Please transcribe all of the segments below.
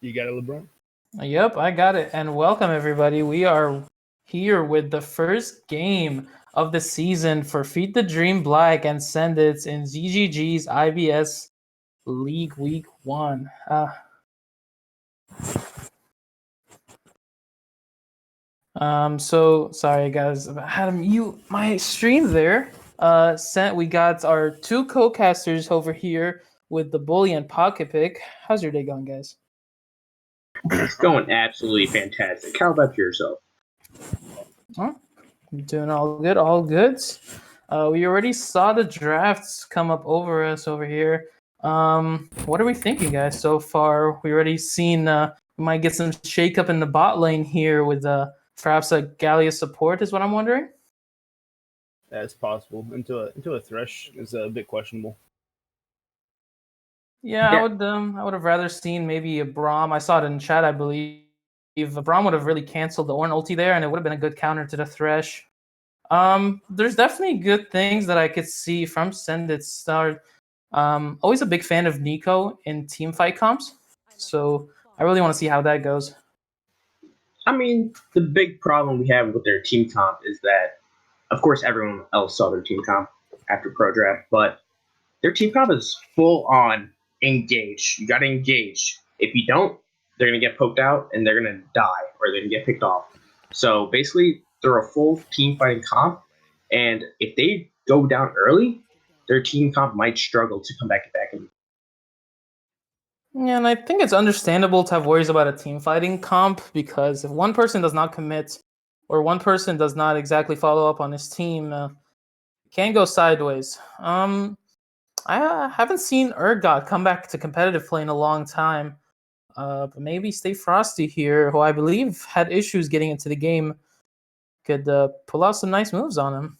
You got it, LeBron? Yep, I got it. And welcome, everybody. We are here with the first game of the season for Feed the Dream Black and Send It in ZGG's IBS League Week 1. So sorry guys, I had to mute my stream there. We got our two co-casters over here with the Bully and Pocket Pick. How's your day going, guys? It's going absolutely fantastic. How about yourself? Huh? Doing all good, all good. We already saw the drafts come up over us over here. What are we thinking, guys, so far? We already seen we might get some shake-up in the bot lane here with perhaps a Gallia support is what I'm wondering. That's possible. Into a Thresh is a bit questionable. Yeah, I would have rather seen maybe a Braum. I saw it in chat, I believe. Braum would have really canceled the Ornn ulti there, and it would have been a good counter to the Thresh. There's definitely good things that I could see from Send It Start. Always a big fan of Nico in team fight comps, so I really want to see how that goes. I mean, the big problem we have with their team comp is that, of course, everyone else saw their team comp after Pro Draft, but their team comp is full on engage. You got to engage. If you don't, they're going to get poked out and they're going to die or they're going to get picked off. So basically, they're a full team fighting comp, and if they go down early, their team comp might struggle to come back in. Yeah, and I think it's understandable to have worries about a team fighting comp because if one person does not commit or one person does not exactly follow up on his team, it can go sideways. I haven't seen Urgot come back to competitive play in a long time. But maybe Stay Frosty here, who I believe had issues getting into the game, could pull out some nice moves on him.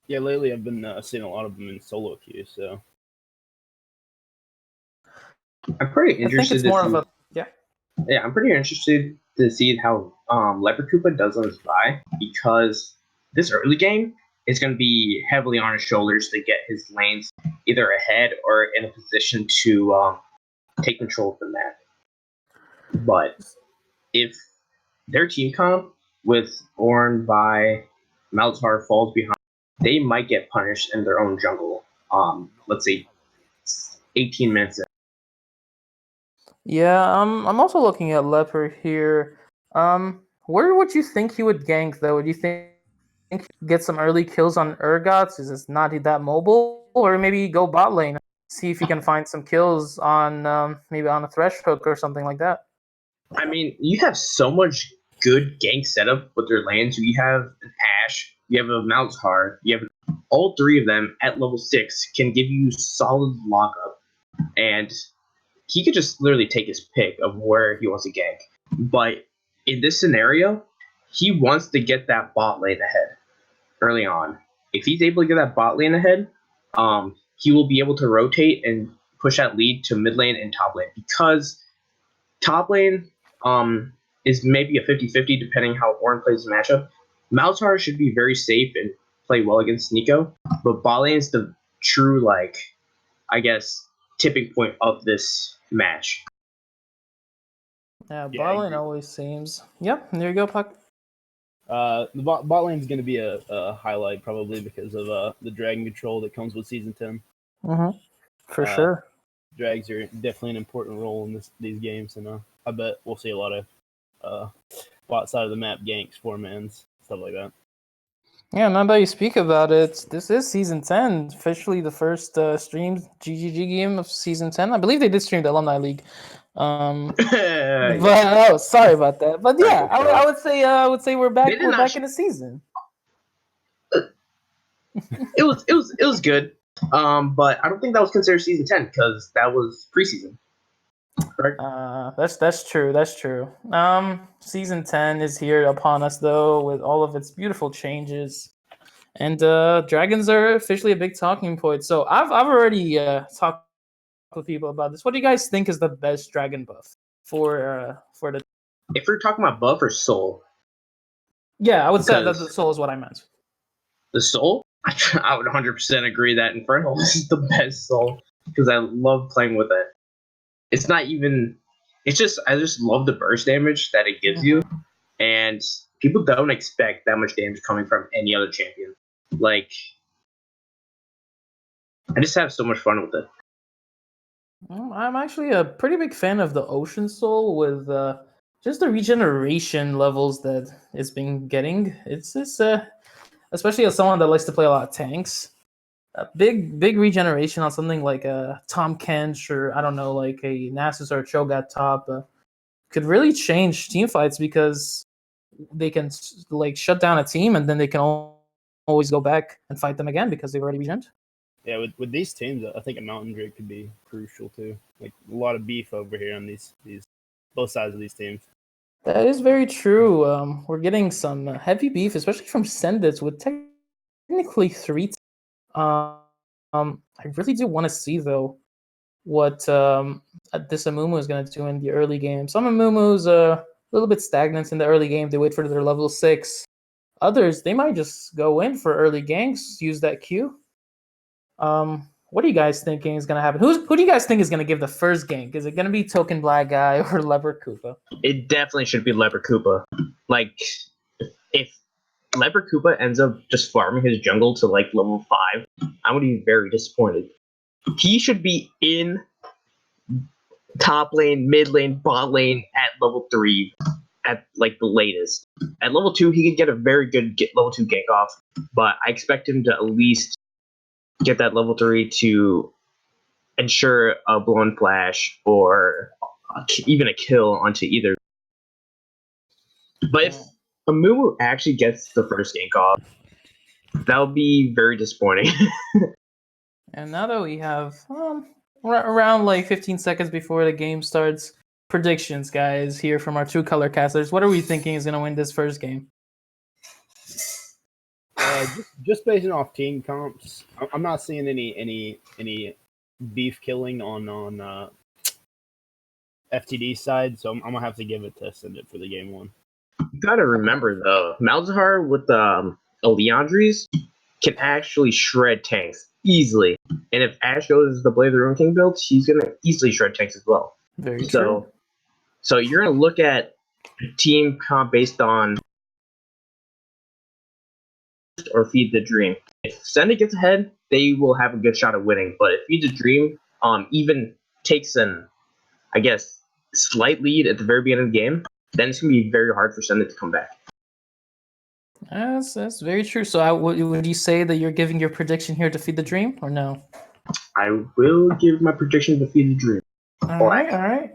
Yeah, lately I've been seeing a lot of them in solo queue, so I'm pretty interested. I think it's more of a Yeah, I'm pretty interested to see how Leopard Koopa does on his buy because this early game is going to be heavily on his shoulders to get his lanes either ahead or in a position to take control of the map. But if their team comp with Ornn, Vi, Malzahar falls behind, they might get punished in their own jungle. Let's say 18 minutes in. Yeah, I'm also looking at Leopard here. Where would you think he would gank though? Would you think get some early kills on Urgots? Is this not that mobile? Or maybe go bot lane, see if he can find some kills on maybe on a Thresh hook or something like that. I mean, you have so much good gank setup with their lanes. You have an Ashe, you have a Malzahar, you have all three of them at level 6 can give you solid lockup, and he could just literally take his pick of where he wants to gank. But in this scenario, he wants to get that bot lane ahead early on. If he's able to get that bot lane ahead, he will be able to rotate and push that lead to mid lane and top lane because top lane is maybe a 50-50 depending how Ornn plays the matchup. Malzahar should be very safe and play well against Nico, but bot lane is the true, I guess, tipping point of this match. Yeah, bot lane always seems. Yep, there you go, Puck. The bot lane is going to be a highlight probably because of the dragon control that comes with Season 10. Mm-hmm. For sure. Drags are definitely an important role in these games, and I bet we'll see a lot of bot side of the map ganks, 4-mans, stuff like that. Yeah, now that you speak about it, this is Season 10, officially the first streamed GGG game of Season 10. I believe they did stream the Alumni League. But sorry about that. But yeah, I would say we're back. We're back in the season. It was good. But I don't think that was considered Season 10 because that was preseason. Right? That's true. That's true. Season 10 is here upon us though, with all of its beautiful changes, and dragons are officially a big talking point. So I've already talked with people about this. What do you guys think is the best dragon buff for the? If we're talking about buff or soul. Yeah, I would say that the soul is what I meant. The soul? I would 100% agree that Infernal is the best soul because I love playing with it. It's not even. It's just I just love the burst damage that it gives you, and people don't expect that much damage coming from any other champion. Like, I just have so much fun with it. I'm actually a pretty big fan of the Ocean Soul with just the regeneration levels that it's been getting. It's just, especially as someone that likes to play a lot of tanks, a big regeneration on something like a Tom Kench or I don't know, like a Nasus or a Cho'Gath top could really change team fights because they can like shut down a team and then they can always go back and fight them again because they've already regened. Yeah, with these teams, I think a Mountain Drake could be crucial too. Like a lot of beef over here on these both sides of these teams. That is very true. We're getting some heavy beef, especially from Sendits, with technically three. I really do want to see though what this Amumu is going to do in the early game. Some Amumu's a little bit stagnant in the early game. They wait for their level 6. Others, they might just go in for early ganks, use that Q. What do you guys thinking is going to happen? Who do you guys think is going to give the first gank? Is it going to be Token Black Guy or Leopard Koopa? It definitely should be Leopard Koopa. Like, if Leopard Koopa ends up just farming his jungle to like level 5, I would be very disappointed. He should be in top lane, mid lane, bot lane at level 3 at like the latest. At level 2, he could get a very good level 2 gank off, but I expect him to at least get that level 3 to ensure a blown flash or even a kill onto either. But if Amumu actually gets the first gank off, that would be very disappointing. And now that we have around like 15 seconds before the game starts, predictions, guys, here from our two color casters. What are we thinking is going to win this first game? Just basing off team comps, I'm not seeing any beef killing on FTD side, so I'm gonna have to give it to Sendit for the game 1. You gotta remember though, Malzahar with Leandries can actually shred tanks easily, and if Ash goes the Blade of the Ruin King build, she's gonna easily shred tanks as well. Very true. So you're gonna look at team comp based on or Feed the Dream. If Sendit gets ahead, they will have a good shot at winning. But if Feed the Dream even takes an, I guess, slight lead at the very beginning of the game, then it's gonna be very hard for Sendit to come back. That's very true. So would you say that you're giving your prediction here to Feed the Dream or no? I will give my prediction to Feed the Dream. All right.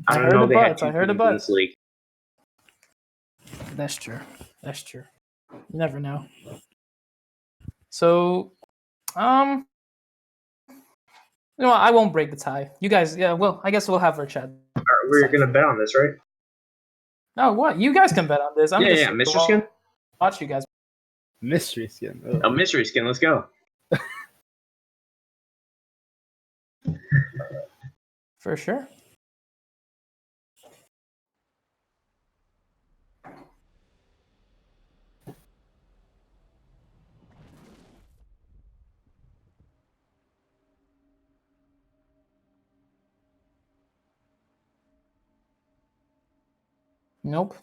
I don't know. I heard the butts. League. That's true. You never know. So, I won't break the tie. You guys, yeah. Well, I guess we'll have our chat. All right, we're gonna bet on this, right? No, what? You guys can bet on this. Yeah, mystery skin. Watch you guys. Mystery skin. Oh. A mystery skin. Let's go. For sure. Nope.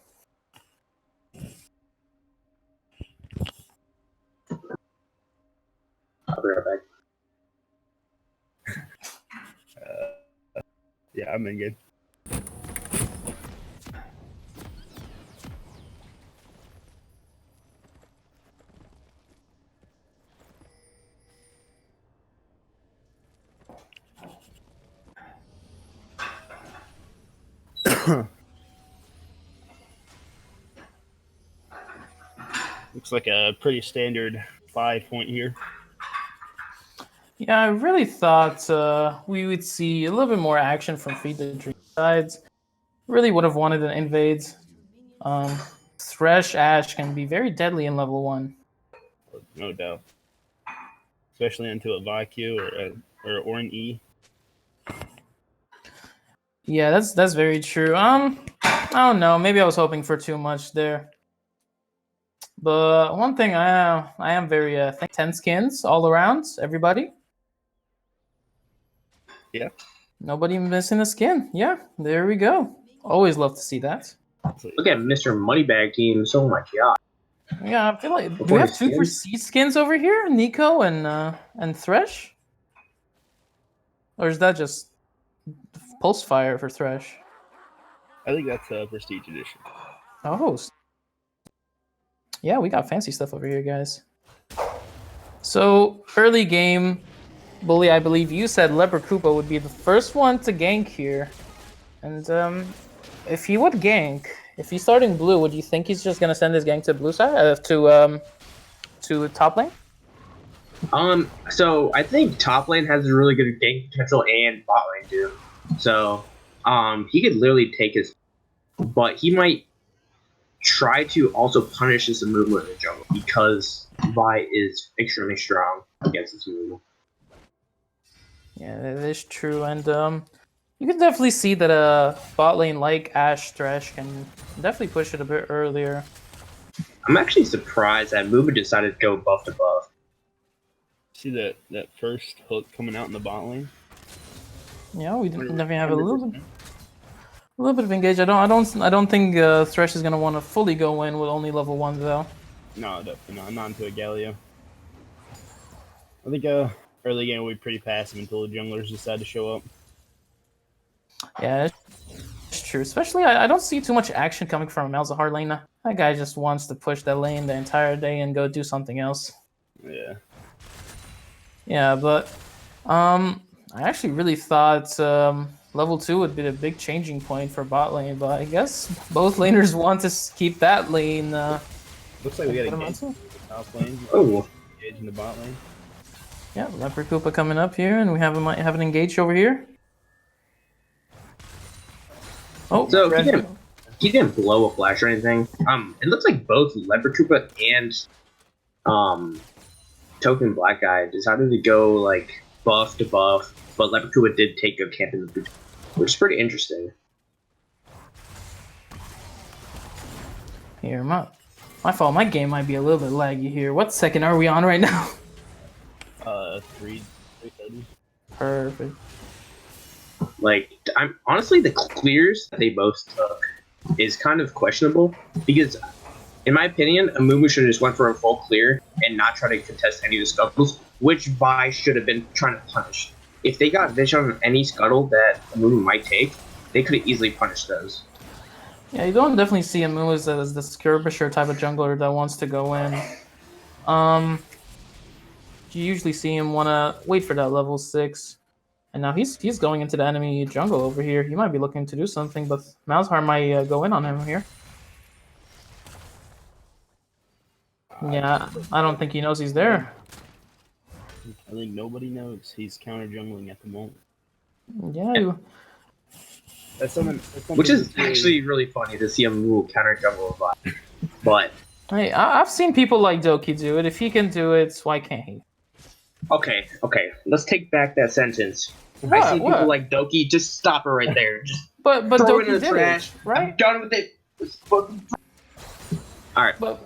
I'll be right back. Yeah, I'm in good. Looks like a pretty standard 5-point here. Yeah, I really thought we would see a little bit more action from Feed the Dream sides. Really would have wanted an invade. Thresh Ash can be very deadly in level 1. No doubt. Especially into a VIQ or an E. Yeah, that's very true. I don't know. Maybe I was hoping for too much there. But one thing I am very 10 skins all around, everybody. Yeah. Nobody missing a skin. Yeah, there we go. Always love to see that. Look at Mr. Moneybag Team. Oh my god. Yeah, I feel like do we Before have his two skins? prestige skins over here, Nico and Thresh, or is that just Pulse Fire for Thresh? I think that's a Prestige Edition. Oh, yeah, we got fancy stuff over here, guys. So early game, Bully, I believe you said Leper Koopa would be the first one to gank here, and if he would gank, if he's starting blue, would you think he's just gonna send his gank to blue side to top lane? So I think top lane has a really good gank potential and bot lane too. So, he could literally take his, but he might try to also punish his movement in the jungle because Vi is extremely strong against his movement. Yeah, that is true, and you can definitely see that a bot lane like Ashe Thresh can definitely push it a bit earlier. I'm actually surprised that Mumu decided to go buff to buff. See that first hook coming out in the bot lane? Yeah, we definitely have a little bit of engage. I don't think Thresh is gonna want to fully go in with only level 1 though. No, definitely not. Not into a Galio. I think early game will be pretty passive until the junglers decide to show up. Yeah, it's true. Especially, I don't see too much action coming from Malzahar lane. That guy just wants to push that lane the entire day and go do something else. Yeah. Yeah, but I actually really thought level 2 would be the big changing point for bot lane, but I guess both laners want to keep that lane. Looks like we got a engage in the top lane. Oh, Engage in the bot lane. Yeah, Leper Koopa coming up here, and we have an engage over here. Oh, so Red- he didn't blow a flash or anything. It looks like both Leopard Koopa and Token Black Guy decided to go like buff to buff, but Leopard Koopa did take a camp in the boot, which is pretty interesting. Here, my fault. My game might be a little bit laggy here. What second are we on right now? 330. Perfect. Like, I'm honestly the clears that they both took is kind of questionable because, in my opinion, Amumu should have just went for a full clear and not try to contest any of the scuttles, which Vi should have been trying to punish. If they got vision on any scuttle that Amumu might take, they could have easily punished those. Yeah, you don't definitely see Amu as the skirmisher type of jungler that wants to go in. You usually see him wanna wait for that level 6. And now he's going into the enemy jungle over here. He might be looking to do something, but Malzahar might go in on him here. Yeah, I don't think he knows he's there. I think nobody knows he's counter jungling at the moment. Yeah, That's something Which is really- actually really funny to see Amumu counter jungle Vi. But hey, I've seen people like Doki do it. If he can do it, why can't he? okay, let's take back that sentence. I see people like Doki. Just stop it right there. Just But throw it Doki in the did trash. it, right? I'm done with it. All right. But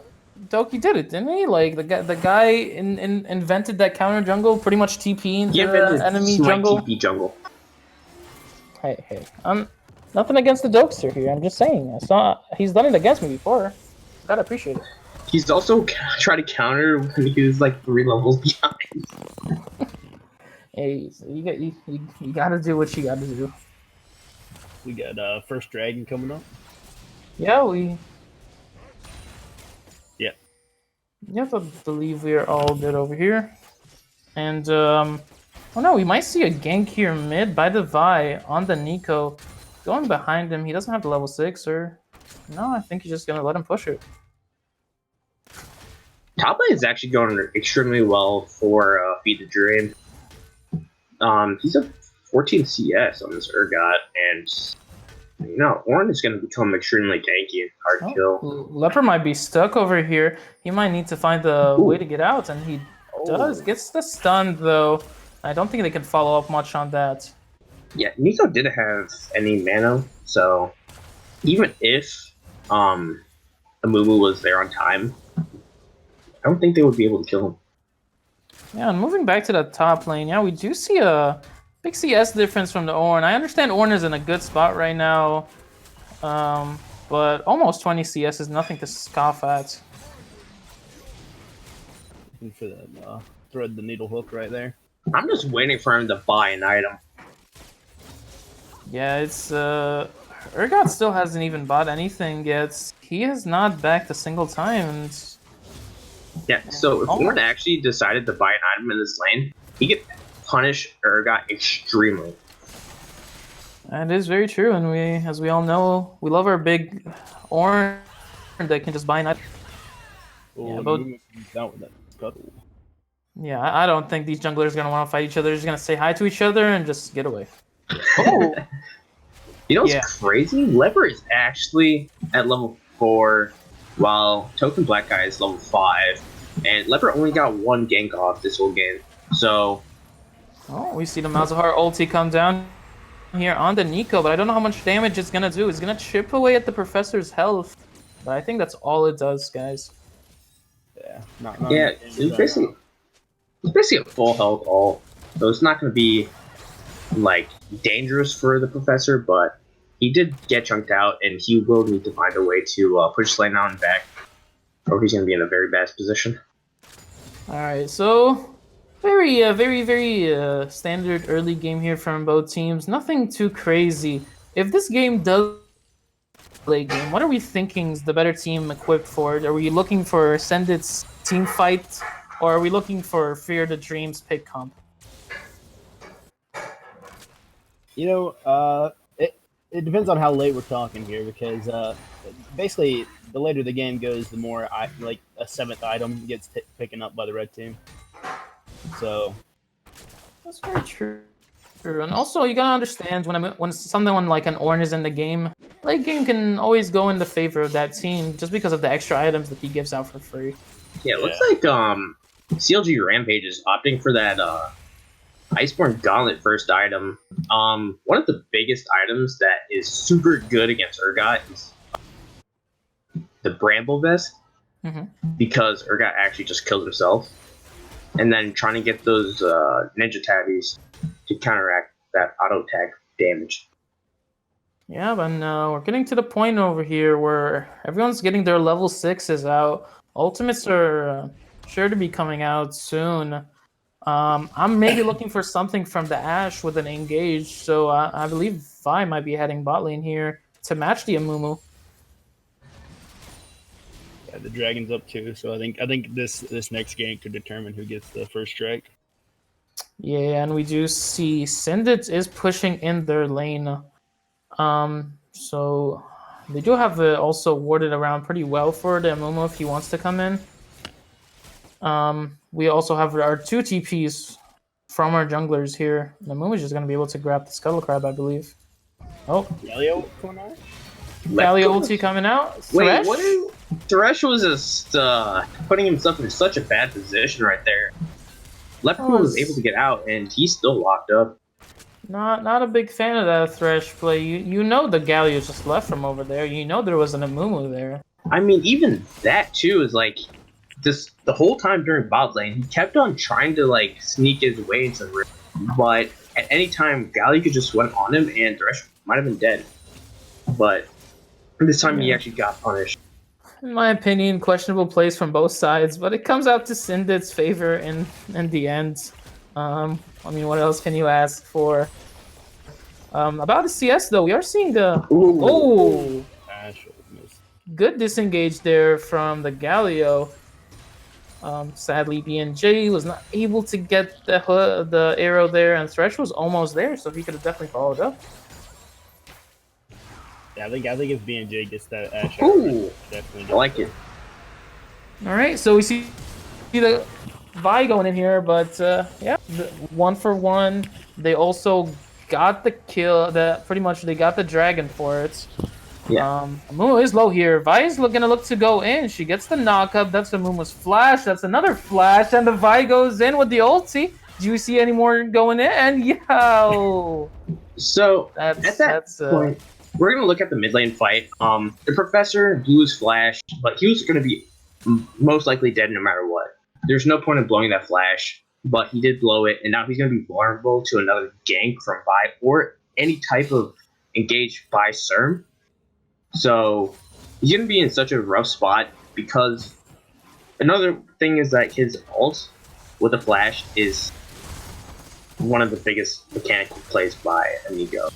Doki did it, didn't he? Like the guy invented that counter jungle, pretty much TP into the enemy jungle. TP jungle. Hey, nothing against the Dokester here. I'm just saying. He's done it against me before. Gotta appreciate it. He's also tried to counter when he was like 3 levels behind. Hey, so you gotta do what you gotta do. We got first dragon coming up. Yeah, we. Yeah. Yes, I believe we are all good over here. And oh no, we might see a gank here mid by the Vi on the Nico. Going behind him, he doesn't have the level 6 or no, I think he's just gonna let him push it. Top lane is actually going extremely well for Feed the Dream. He's a 14 CS on this Urgot, and Ornn is going to become extremely tanky and hard to kill. Leper might be stuck over here. He might need to find a way to get out, and he does. Gets the stun though. I don't think they can follow up much on that. Yeah, Nico didn't have any mana, so even if Amumu was there on time, I don't think they would be able to kill him. Yeah, and moving back to the top lane, yeah, we do see a Big CS difference from the Ornn. I understand Ornn is in a good spot right now, but almost 20 CS is nothing to scoff at. Looking for that thread the needle hook right there. I'm just waiting for him to buy an item. Yeah, it's Urgot still hasn't even bought anything yet. He has not backed a single time. And Yeah, so if Ornn actually decided to buy an item in this lane, he could punish Urgot extremely. that is very true, and as we all know, we love our big Ornn that can just buy an item. Oh, Yeah, but down with that scuttle. yeah, I don't think these junglers are gonna want to fight each other. They're just gonna say hi to each other and just get away. Oh, you know what's Yeah. crazy? Leper is actually at level 4, while Token Black Guy is level 5, and Leper only got 1 gank off this whole game. So, Oh, we see the Malzahar ulti come down here on the Nico, but I don't know how much damage it's gonna do. It's gonna chip away at the Professor's health, but I think that's all it does, guys. Yeah, not yeah, it's basically a full health ult, so it's not going to be like dangerous for the Professor, but he did get chunked out, and he will need to find a way to push lane out and back, or he's going to be in a very bad position. All right, so very standard early game here from both teams. Nothing too crazy. If this game does late game, what are we thinking is the better team equipped for it? Are we looking for Sendit's team fight, or are we looking for Fear the Dreams pick comp? You know, it depends on how late we're talking here, because basically the later the game goes, the more like a 7th item gets picking up by the red team. So That's very true. And also, you gotta understand when someone like an Ornn is in the game, late game can always go in the favor of that team just because of the extra items that he gives out for free. Yeah, it looks like CLG Rampage is opting for that Iceborne Gauntlet first item. One of the biggest items that is super good against Urgot is the Bramble Vest, because Urgot actually just killed himself, and then trying to get those ninja tabbies to counteract that auto attack damage. Yeah, but we're getting to the point over here where everyone's getting their level 6s out. Ultimates are sure to be coming out soon. I'm maybe looking for something from the Ashe with an engage, so I believe Vi might be heading bot lane here to match the Amumu. yeah, the dragon's up too. So I think this next game could determine who gets the first strike. Yeah, and we do see Sindit is pushing in their lane. So they do have also warded around pretty well for the Amumu if he wants to come in. We also have our 2 TPs from our junglers here. The Amumu is just going to be able to grab the Scuttle Crab, I believe. Oh, Galio coming out? Galio ulti coming out. Wait, Thresh? what? Thresh was just putting himself in such a bad position right there. Leprechaun was able to get out, and he's still locked up. Not a big fan of that Thresh play. You know the Galio just left from over there. You know there was an Amumu there. I mean, even that too is like, just the whole time during bot lane, he kept on trying to like sneak his way into the ring, but at any time Galio could just went on him, and Thresh might have been dead. But this time he actually got punished. In my opinion, questionable plays from both sides, but it comes out to Sindit's favor in the end. I mean, what else can you ask for? About the CS though, we are seeing the good disengage there from the Galio. Sadly, BNJ was not able to get the arrow there, and Thresh was almost there, so he could have definitely followed up. Yeah, I think if B&J gets that Ashe, definitely. I like it. All right, so we see the Vi going in here, but yeah, 1 for 1. They also got the kill. Pretty much they got the dragon for it. Yeah. Amumu is low here. Vi is gonna look to go in. She gets the knockup. That's Amumu's flash. That's another flash, and the Vi goes in with the ulti. Do you see any more going in? And yo. So at that point, we're gonna look at the mid lane fight. The Professor blew his flash, but he was gonna be most likely dead no matter what. There's no point in blowing that flash. but he did blow it, and now he's going to be vulnerable to another gank from Vi or any type of engaged by Serm. So he's going to be in such a rough spot because another thing is that his ult with a flash is one of the biggest mechanical plays by Amigo.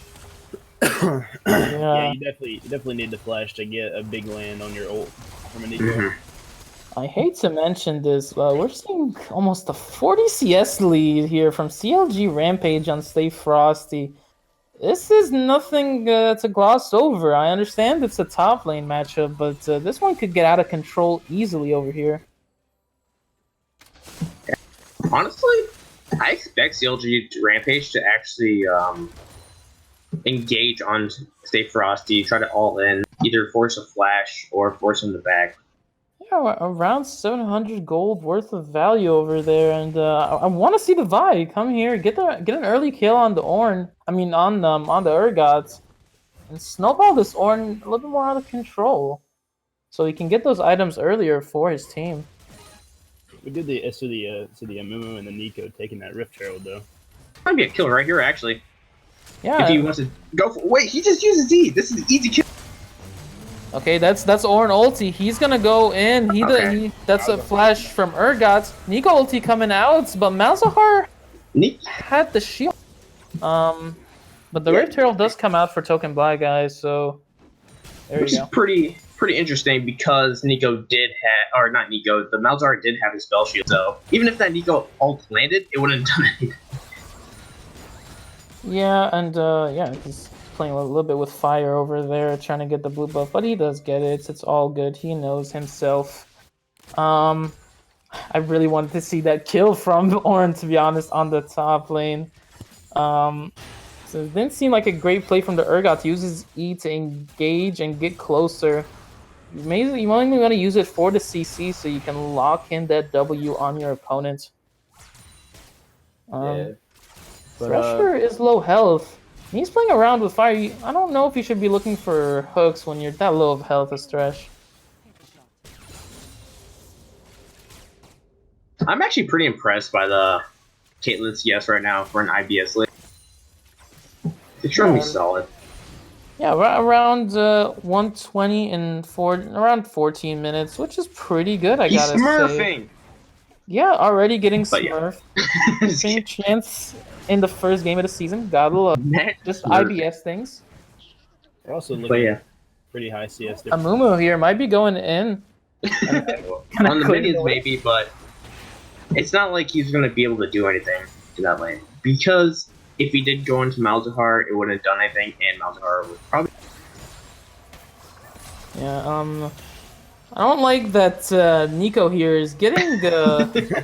Yeah, you definitely need the flash to get a big land on your ult from a Nico. Mm-hmm. I hate to mention this, but we're seeing almost a 40 CS lead here from CLG Rampage on Stay Frosty. This is nothing to gloss over. I understand it's a top lane matchup, but this one could get out of control easily over here. Honestly, I expect CLG Rampage to actually engage on Stay Frosty, try to all in, either force a flash or force him to back. Yeah, around 700 gold worth of value over there, and I want to see the Vi come here, get an early kill on the Ornn. I mean, on the Urgot, and snowball this Ornn a little bit more out of control, so he can get those items earlier for his team. We did the Amumu and the Nico taking that Rift Herald though. Might be a kill right here, actually. Yeah. If he wants to go for, wait, he just uses Z. This is an easy kill. Okay, that's Ornn ulti. He's gonna go in. That's a flash from Urgot. Nico ulti coming out, but Malzahar had the shield. But the Rift Herald does come out for Token Black, guys. So there you go. Which is pretty interesting because Nico did have, or not Nico, the Malzahar did have his spell shield. So even if that Nico ult landed, it wouldn't have done anything. Yeah, and he's playing a little bit with fire over there, trying to get the blue buff, but he does get it. It's all good. He knows himself. I really wanted to see that kill from Ornn, to be honest, on the top lane. So it didn't seem like a great play from the Urgot to use his E to engage and get closer. You only want to use it for the CC so you can lock in that W on your opponent. Thresher is low health. He's playing around with fire. I don't know if you should be looking for hooks when you're that low of health as Thresh. I'm actually pretty impressed by the Caitlyn CS right now for an IBS league. It's extremely solid. Yeah, around 120 in around 14 minutes, which is pretty good, I gotta smurfing. say. Yeah, already getting But smurfed. Same chance in the first game of the season. Gotta love just IBS things. They're also looking pretty high CS difference. Amumu here might be going in. On the minions maybe, but it's not like he's going to be able to do anything to that lane. Because if he did go into Malzahar, it wouldn't have done anything, and Malzahar would probably... Yeah, I don't like that Nico here is getting the...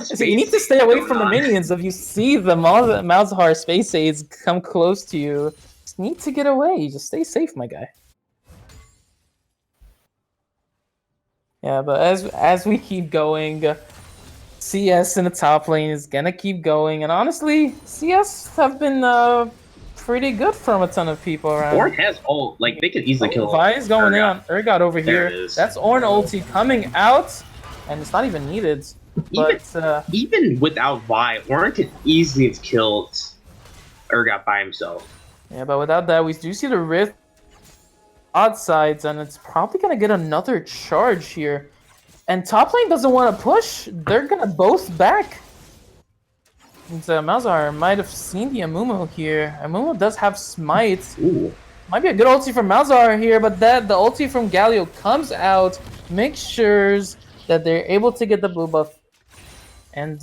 So you need to stay away from the minions. If you see the Malzahar space aids come close to you, just need to get away. Just stay safe, my guy. Yeah, but as we keep going, CS in the top lane is gonna keep going, and honestly, CS have been pretty good from a ton of people around. Ornn has ult, like they could easily kill. Vi is going in on Urgot over here. That's Ornn ulti coming out, and it's not even needed. But even without Vi, Ornn could easily have killed Urgot by himself. Yeah, but without that, we do see the Rift odd sides, and it's probably gonna get another charge here. And top lane doesn't want to push. They're gonna both back. And Malzahar might have seen the Amumu here. Amumu does have smite. Ooh. Might be a good ulti from Malzahar here, but the ulti from Galio comes out, makes sure that they're able to get the blue buff. And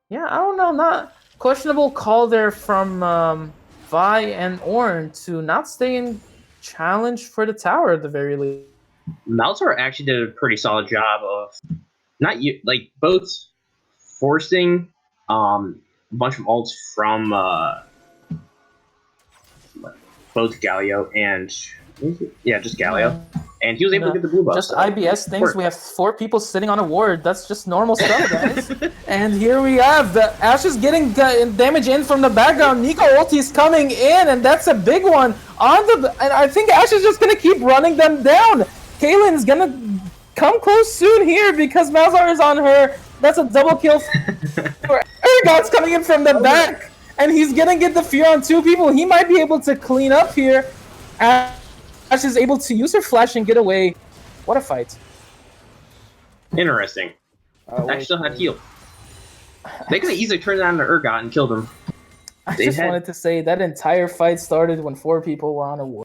yeah, I don't know, not questionable call there from Vi and Ornn to not stay in challenge for the tower at the very least. Malzahar actually did a pretty solid job of both forcing a bunch of ults from both Galio and just Galio. And he was able to get the blue buff. Just IBS things. We have 4 people sitting on a ward. That's just normal stuff, guys. And here we have the Ashe is getting damage in from the background. Nico ulti is coming in, and that's a big one. And I think Ashe is just gonna keep running them down. Caitlyn's gonna come close soon here because Malzahar is on her. That's a double kill for Ergot's coming in from the back, and he's gonna get the fear on 2 people. He might be able to clean up here. Ash is able to use her flash and get away. What a fight! Interesting. Ash still had heal. They could have easily turned it on to Ergot and killed him. I just wanted to say that entire fight started when 4 people were on a war.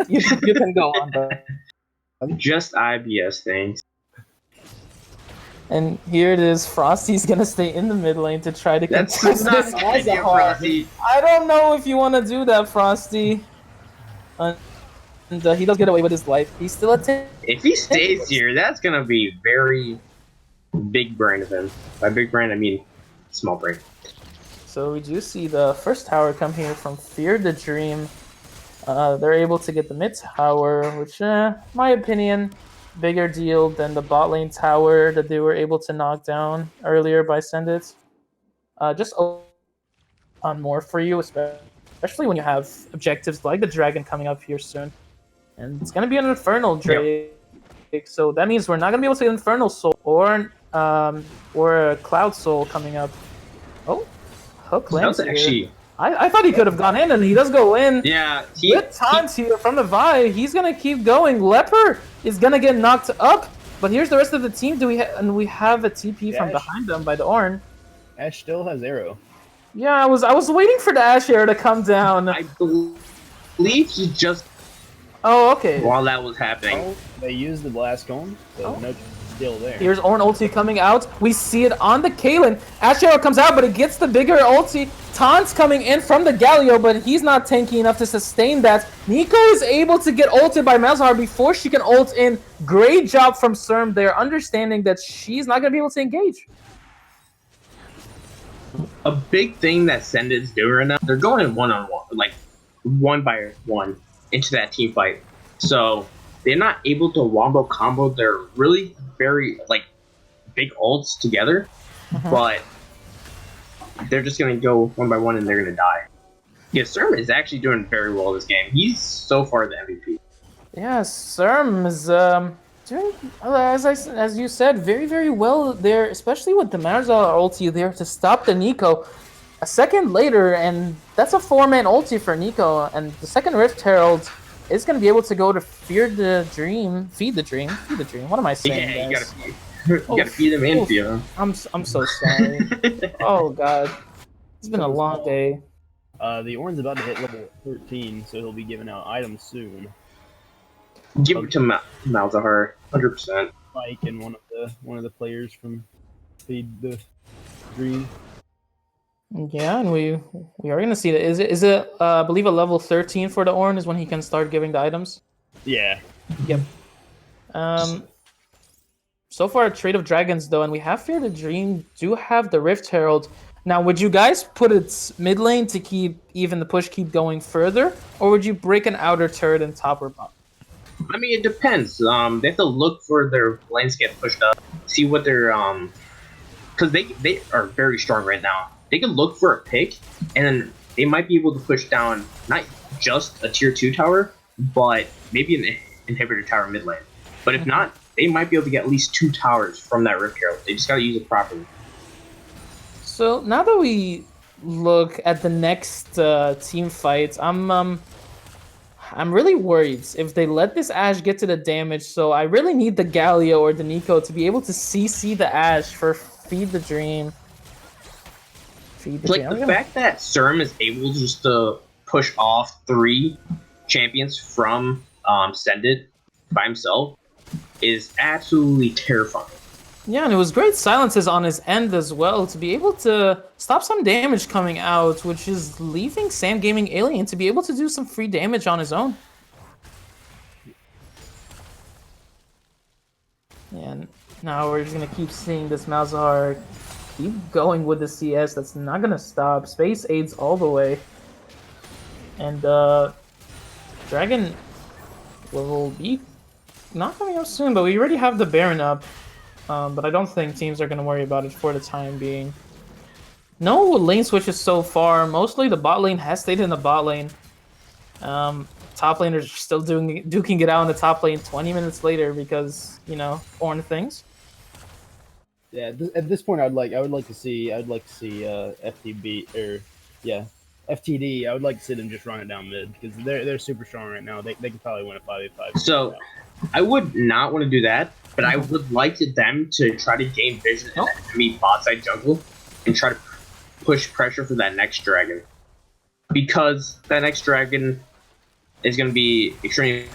you can go on, though. Just IBS things. And here it is. Frosty's gonna stay in the mid lane to try to That's contest not this a good idea, Frosty. I don't know if you want to do that, Frosty. And he does get away with his life. He's still a 10. If he stays here, that's gonna be very big brain of him. By big brain, I mean small brain. So we do see the first tower come here from Fear the Dream. They're able to get the mid tower, which, my opinion, bigger deal than the bot lane tower that they were able to knock down earlier by Sendit. Just on more for you, especially when you have objectives like the dragon coming up here soon. And it's going to be an Infernal Drake, so that means we're not going to be able to get Infernal Soul or a Cloud Soul coming up. Oh, Hook lands actually... I thought he could have gone in, and he does go in. Yeah, with taunts here from the Vi. He's gonna keep going. Leper is gonna get knocked up, but here's the rest of the team. We have a TP from behind them by the Ornn. Ash still has arrow. Yeah, I was waiting for the Ash arrow to come down. I believe he just. Oh, okay. While that was happening, oh, they used the blast cone, so no still there. Here's Ornn ulti coming out. We see it on the Kaylin. Ash arrow comes out, but it gets the bigger ulti. Taunt's coming in from the Galio, but he's not tanky enough to sustain that. Nico is able to get ulted by Malzahar before she can ult in. Great job from Serm there, understanding that she's not going to be able to engage. A big thing that Sendit's doing right now, they're going in one-on-one, like 1 by 1 into that team fight. So they're not able to wombo combo their really very big ults together, but they're just gonna go 1 by 1 and they're gonna die. Yeah, Serm is actually doing very well this game. He's so far the MVP. Yeah, Serm is doing, as you said, very, very well there, especially with the Malzahar ulti there to stop the Nico. A second later, and that's a 4-man ulti for Nico, and the second Rift Herald is going to be able to go to Feed the Dream. What am I saying, yeah, guys? you gotta feed him and feed him. I'm so sorry. Oh god, it's been a long day. The Ornn's about to hit level 13, so he'll be giving out items soon. Give it to Malzahar, 100%. Mike and one of the players from Feed the Dream. Yeah, and we are going to see that. Is it I believe a level 13 for the Ornn is when he can start giving the items? Yeah. Yep. So far, a trade of dragons, though, and we have Fear the Dream, do have the Rift Herald. Now, would you guys put it mid lane to keep even the push keep going further, or would you break an outer turret in top or bottom? I mean, it depends. They have to look for their lanes get pushed up, see what their because they are very strong right now. They can look for a pick, and then they might be able to push down not just a tier 2 tower, but maybe an inhibitor tower mid lane. But if not, they might be able to get at least 2 towers from that Rift Herald. They just gotta use it properly. So now that we look at the next team fight, I'm really worried if they let this Ashe get to the damage. So I really need the Galio or the Nico to be able to CC the Ashe for Feed the Dream. The fact that Serm is able just to push off 3 champions from Sendit by himself is absolutely terrifying. Yeah, and it was great silences on his end as well to be able to stop some damage coming out, which is leaving Sam Gaming Alien to be able to do some free damage on his own. And now we're just going to keep seeing this Malzahar keep going with the CS. That's not going to stop. Space aids all the way. And Dragon will be not coming up soon, but we already have the Baron up. But I don't think teams are going to worry about it for the time being. No lane switches so far. Mostly the bot lane has stayed in the bot lane. Top laners are still duking it out in the top lane 20 minutes later because, you know, Ornn things. Yeah, at this point, I would like to see FTB or yeah, FTD. I would like to see them just run it down mid because they're super strong right now. They could probably win a 5v5. So I would not want to do that, but I would like them to try to gain vision in the enemy bot side jungle and try to push pressure for that next dragon. Because that next dragon is going to be extremely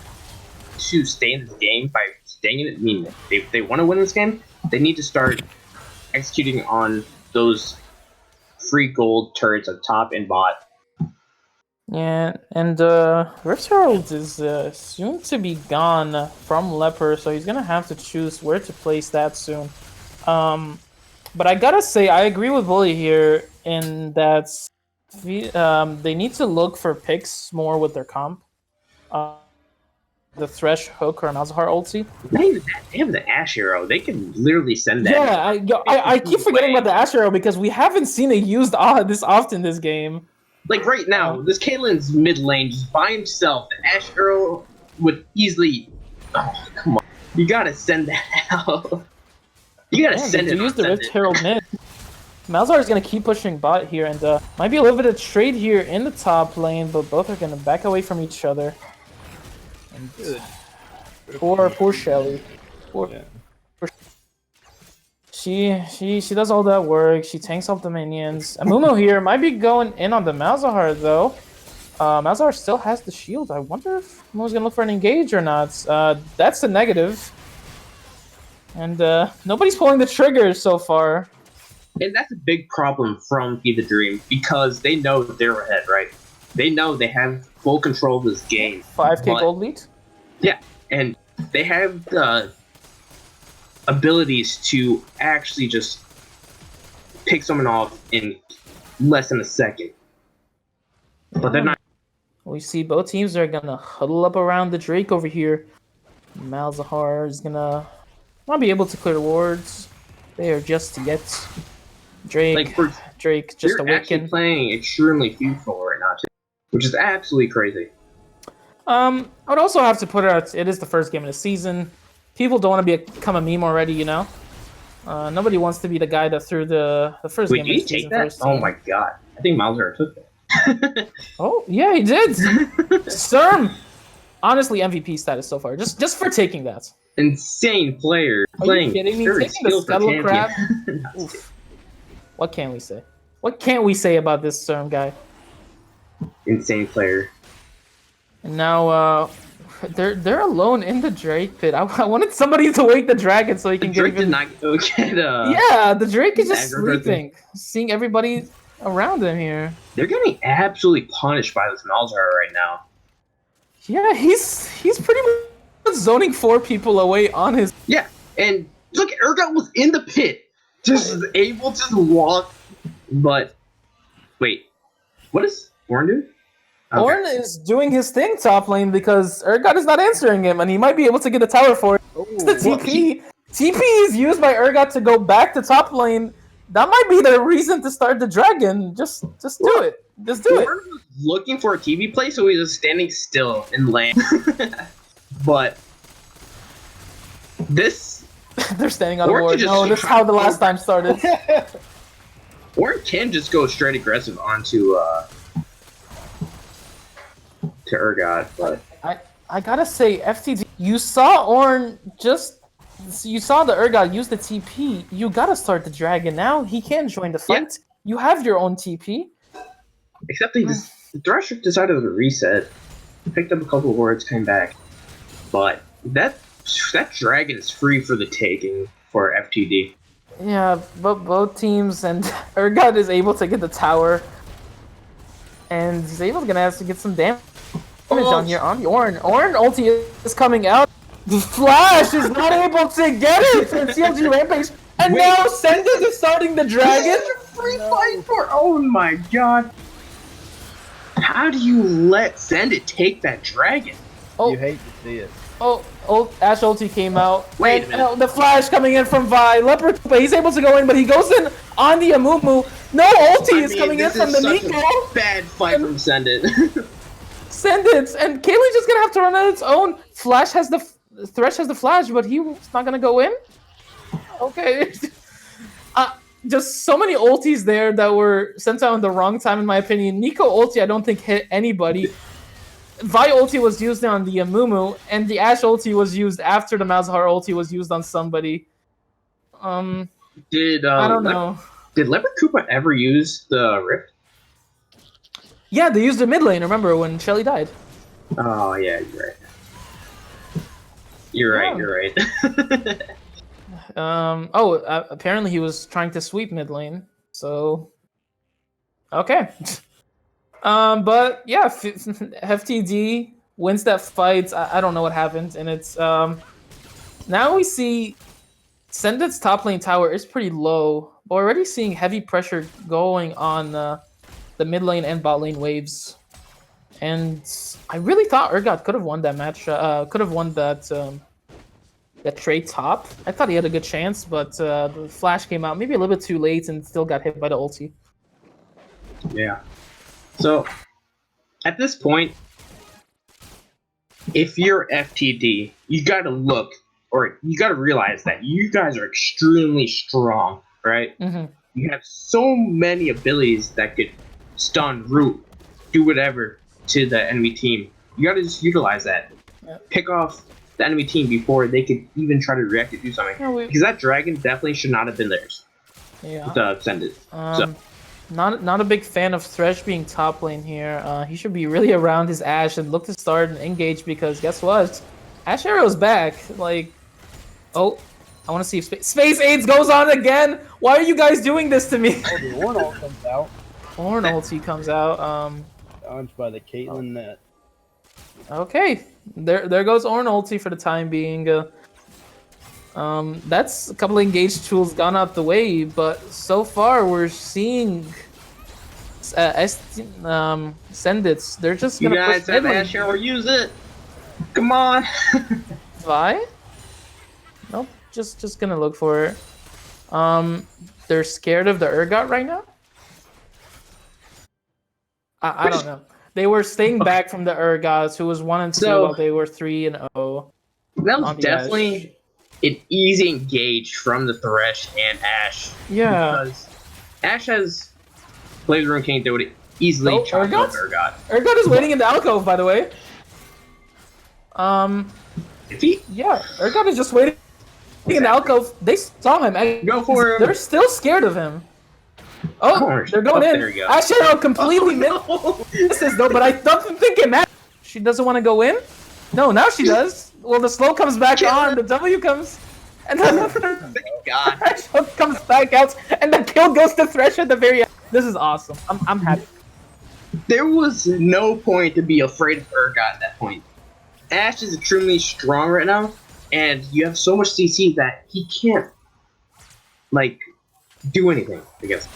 to stay in this game by staying in it. I mean, if they want to win this game, they need to start executing on those free gold turrets up top and bot. Yeah, and Rift Herald is soon to be gone from Leper, so he's gonna have to choose where to place that soon. But I gotta say, I agree with Bully here in that they need to look for picks more with their comp. The Thresh hook or Malzahar ulti. They have the Ash arrow. They can literally send that. Yeah, I keep forgetting about the Ash arrow because we haven't seen it used this often this game. Like right now, this Caitlyn's mid lane just by himself. The Ash arrow would easily. Oh, come on. You gotta send that out. You gotta send it. Use the Rift Herald mid. Malzahar is gonna keep pushing bot here, and might be a little bit of trade here in the top lane, but both are gonna back away from each other. And poor Shelly. She does all that work. She tanks up the minions. Amumu here might be going in on the Malzahar though. Malzahar still has the shield. I wonder if Amumu's gonna look for an engage or not. That's the negative. And nobody's pulling the trigger so far. And that's a big problem from Be the Dream because they know that they're ahead, right? They know they have full control of this game. 5k gold lead? Yeah, and they have the abilities to actually just pick someone off in less than a second. But they're not. We see both teams are gonna huddle up around the Drake over here. Malzahar is gonna not be able to clear wards. They are just yet. Drake just awakened. Actually playing extremely futile right now, too, which is absolutely crazy. I would also have to put out. It is the first game of the season. People don't want to become a meme already, you know. Nobody wants to be the guy that threw the first game of the season first. Oh my god! I think Malzahar took that. Oh yeah, he did. Serm, honestly, MVP status so far. Just for taking that. Insane player. Are you kidding me? Taking the scuttle crab. Oof. What can we say? What can't we say about this Serm guy? Insane player. And now they're alone in the Drake pit. I wanted somebody to wake the dragon so he can Drake get even... did not go get Yeah, the Drake is just sleeping. Seeing everybody around him here. They're getting absolutely punished by this Malzahar right now. Yeah, he's pretty much zoning 4 people away on his... Yeah, and look, Urgot was in the pit. Just able to walk, but... Wait, what is Ornn doing? Okay. Ornn is doing his thing top lane because Urgot is not answering him, and he might be able to get a tower for it. It's the TP. TP is used by Urgot to go back to top lane. That might be the reason to start the dragon. Just do it. Just do it. Ornn was looking for a TV play, so he was standing still in lane. But this... They're standing on the ward. No, this is how the last time started. Ornn can just go straight aggressive onto to Urgot, but I gotta say, FTD, you saw Ornn you saw the Urgot use the TP. You gotta start the dragon now. He can join the fight. Yeah. You have your own TP. Except the Thresher decided to reset, picked up a couple of wards, came back, but that dragon is free for the taking for FTD. Yeah, but both teams, and Urgot is able to get the tower, and he's gonna have to get some damage on here on the Ornn. Ornn ulti is coming out. The Flash is not able to get it from CLG Rampage, and now Sendit is starting the dragon. Free fight for... Oh my god! How do you let Sendit take that dragon? Oh. You hate to see it. Ash ulti came out. Wait a minute. The flash coming in from Vi. Leopard, but he's able to go in, but he goes in on the Amumu. No ulti is coming in from the Nico. Bad fight from Sendit. Sendit, and Kaylee's just gonna have to run on its own. Thresh has the flash, but he's not gonna go in. Okay. just so many ultis there that were sent out in the wrong time, in my opinion. Nico ulti, I don't think hit anybody. Vi ulti was used on the Amumu, and the Ashe ulti was used after the Malzahar ulti was used on somebody. Did I don't know. Did Leopard Koopa ever use the Rift? Yeah, they used it mid lane. Remember when Shelly died? Oh yeah, you're right. You're right. You're right. Apparently he was trying to sweep mid lane. So, okay. But yeah, FTD wins that fight. I don't know what happened, and it's now we see Sendit's top lane tower is pretty low. But we're already seeing heavy pressure going on the mid lane and bot lane waves. And I really thought Urgot could have won that match. Could have won that trade top. I thought he had a good chance, but the flash came out maybe a little bit too late and still got hit by the ulti. Yeah. So at this point, if you're FTD, you gotta look, or you gotta realize that you guys are extremely strong, right? Mm-hmm. You have so many abilities that could stun, root, do whatever to the enemy team. You gotta just utilize that. Yeah. Pick off the enemy team before they could even try to react to do something. Yeah, because that dragon definitely should not have been theirs. Yeah. To send it. Not a big fan of Thresh being top lane here. He should be really around his Ashe and look to start and engage, because guess what? Ashe Arrow's back. Like, oh, I want to see if Space AIDS goes on again. Why are you guys doing this to me? Oh, the Ornn ult comes out. Ornn ulti comes out. Dodged by the Caitlyn net. Okay, there goes Ornn ulti for the time being. That's a couple of engaged tools gone out the way, but so far we're seeing Sendits. They're just gonna you guys push have mid lane. Ashe or use it. Come on. Vi? Nope, just gonna look for it. They're scared of the Urgot right now? I don't know. They were staying back from the Urgots, who was 1 and 2 while they were 3 and 0. That was definitely an easy engage from the Thresh and Ashe. Yeah. Because Ashe has Blaze Rune King that would easily chop up Urgot. Urgot is waiting in the alcove, by the way. Yeah, Urgot is just waiting in the alcove. They saw him. Go for him. They're still scared of him. Oh, they're going in. Ashe Arrow completely misses though, but I don't think it matters. She doesn't want to go in? No, now she does. Well, the slow comes back on, the W comes, and then the Thresh comes back out, and the kill goes to Thresh at the very end. This is awesome. I'm happy. There was no point to be afraid of Urgot at that point. Ashe is extremely strong right now, and you have so much CC that he can't, like, do anything, I guess.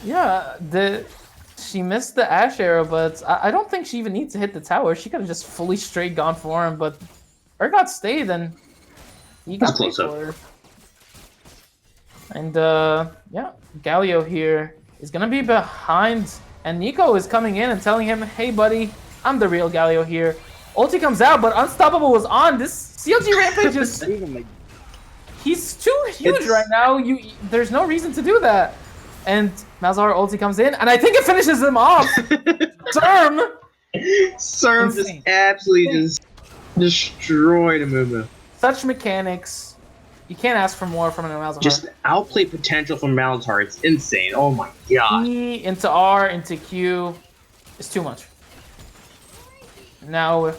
Yeah, she missed the Ashe Arrow, but I don't think she even needs to hit the tower. She could have just fully straight gone for him, but Urgot stayed, and he got close for her. And yeah, Galio here is gonna be behind, and Nico is coming in and telling him, "Hey, buddy, I'm the real Galio here." Ulti comes out, but Unstoppable was on. This CLG Rampage is he's too huge right now. There's no reason to do that. And Malzahar ulti comes in, and I think it finishes him off. Serm just absolutely just destroyed a movement. Such mechanics. You can't ask for more from a Malzahar. Just outplay potential from Malzahar. It's insane. Oh my god. E into R into Q is too much. Now,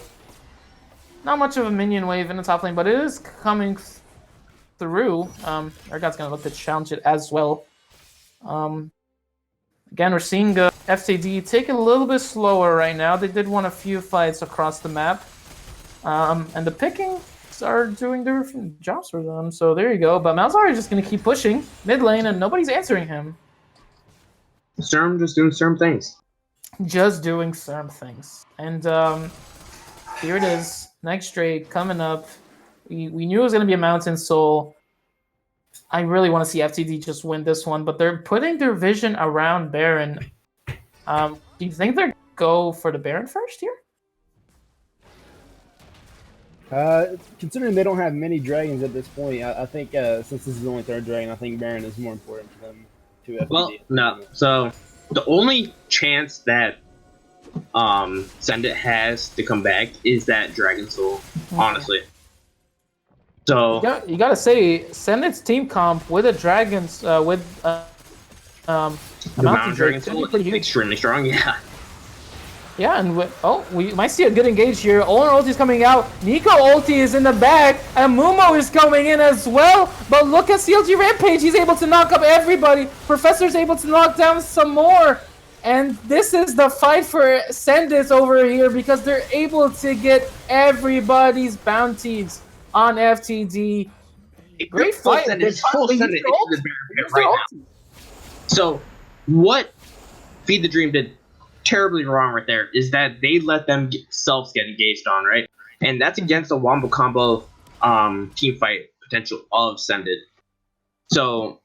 not much of a minion wave in the top lane, but it is coming through. Urgot's gonna look to challenge it as well. Again, we're seeing FTD take it a little bit slower right now. They did win a few fights across the map. And the pickings are doing their jobs for them. So there you go. But Malzahar is just going to keep pushing mid lane, and nobody's answering him. Serm just doing Serm things. Just doing Serm things. And here it is. Next trade coming up. We knew it was going to be a Mountain Soul. I really want to see FTD just win this one, but they're putting their vision around Baron. Do you think they're go for the Baron first here? Considering they don't have many dragons at this point, I think since this is only third dragon, I think Baron is more important to them. to FTD. Well, no. So the only chance that Send It has to come back is that Dragon Soul, honestly. So you gotta say, Senat's team comp with a Dragons with a the Mountain Mountain Dragon Drake could be Soul pretty is huge. extremely strong. Yeah. Yeah, and we might see a good engage here. Olin ulti's coming out. Nico ulti is in the back, and Mumo is coming in as well. But look at CLG Rampage. He's able to knock up everybody. Professor's able to knock down some more. And this is the fight for Sendis over here because they're able to get everybody's bounties on FTD. Great fight. It's full Send It into the bear pit right now. So what Feed the Dream did terribly wrong right there is that they let themselves get engaged on, right? And that's against the Wombo Combo team fight potential of Send It. So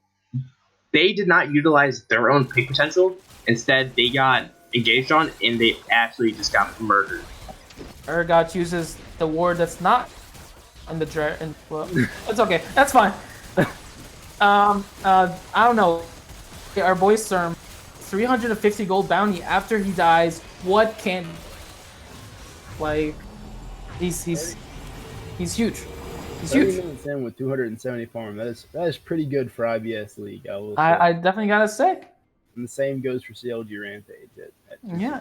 they did not utilize their own pick potential. Instead, they got engaged on, and they actually just got murdered. Urgot uses the ward that's not in the dragon. Well, it's okay. That's fine. I don't know. Our boy Serm, 350 gold bounty after he dies. What can like? He's huge. He's 30 huge. minutes in with 270 farm. That is pretty good for IBS League. I definitely gotta say. And the same goes for CLG Rampage. Yeah.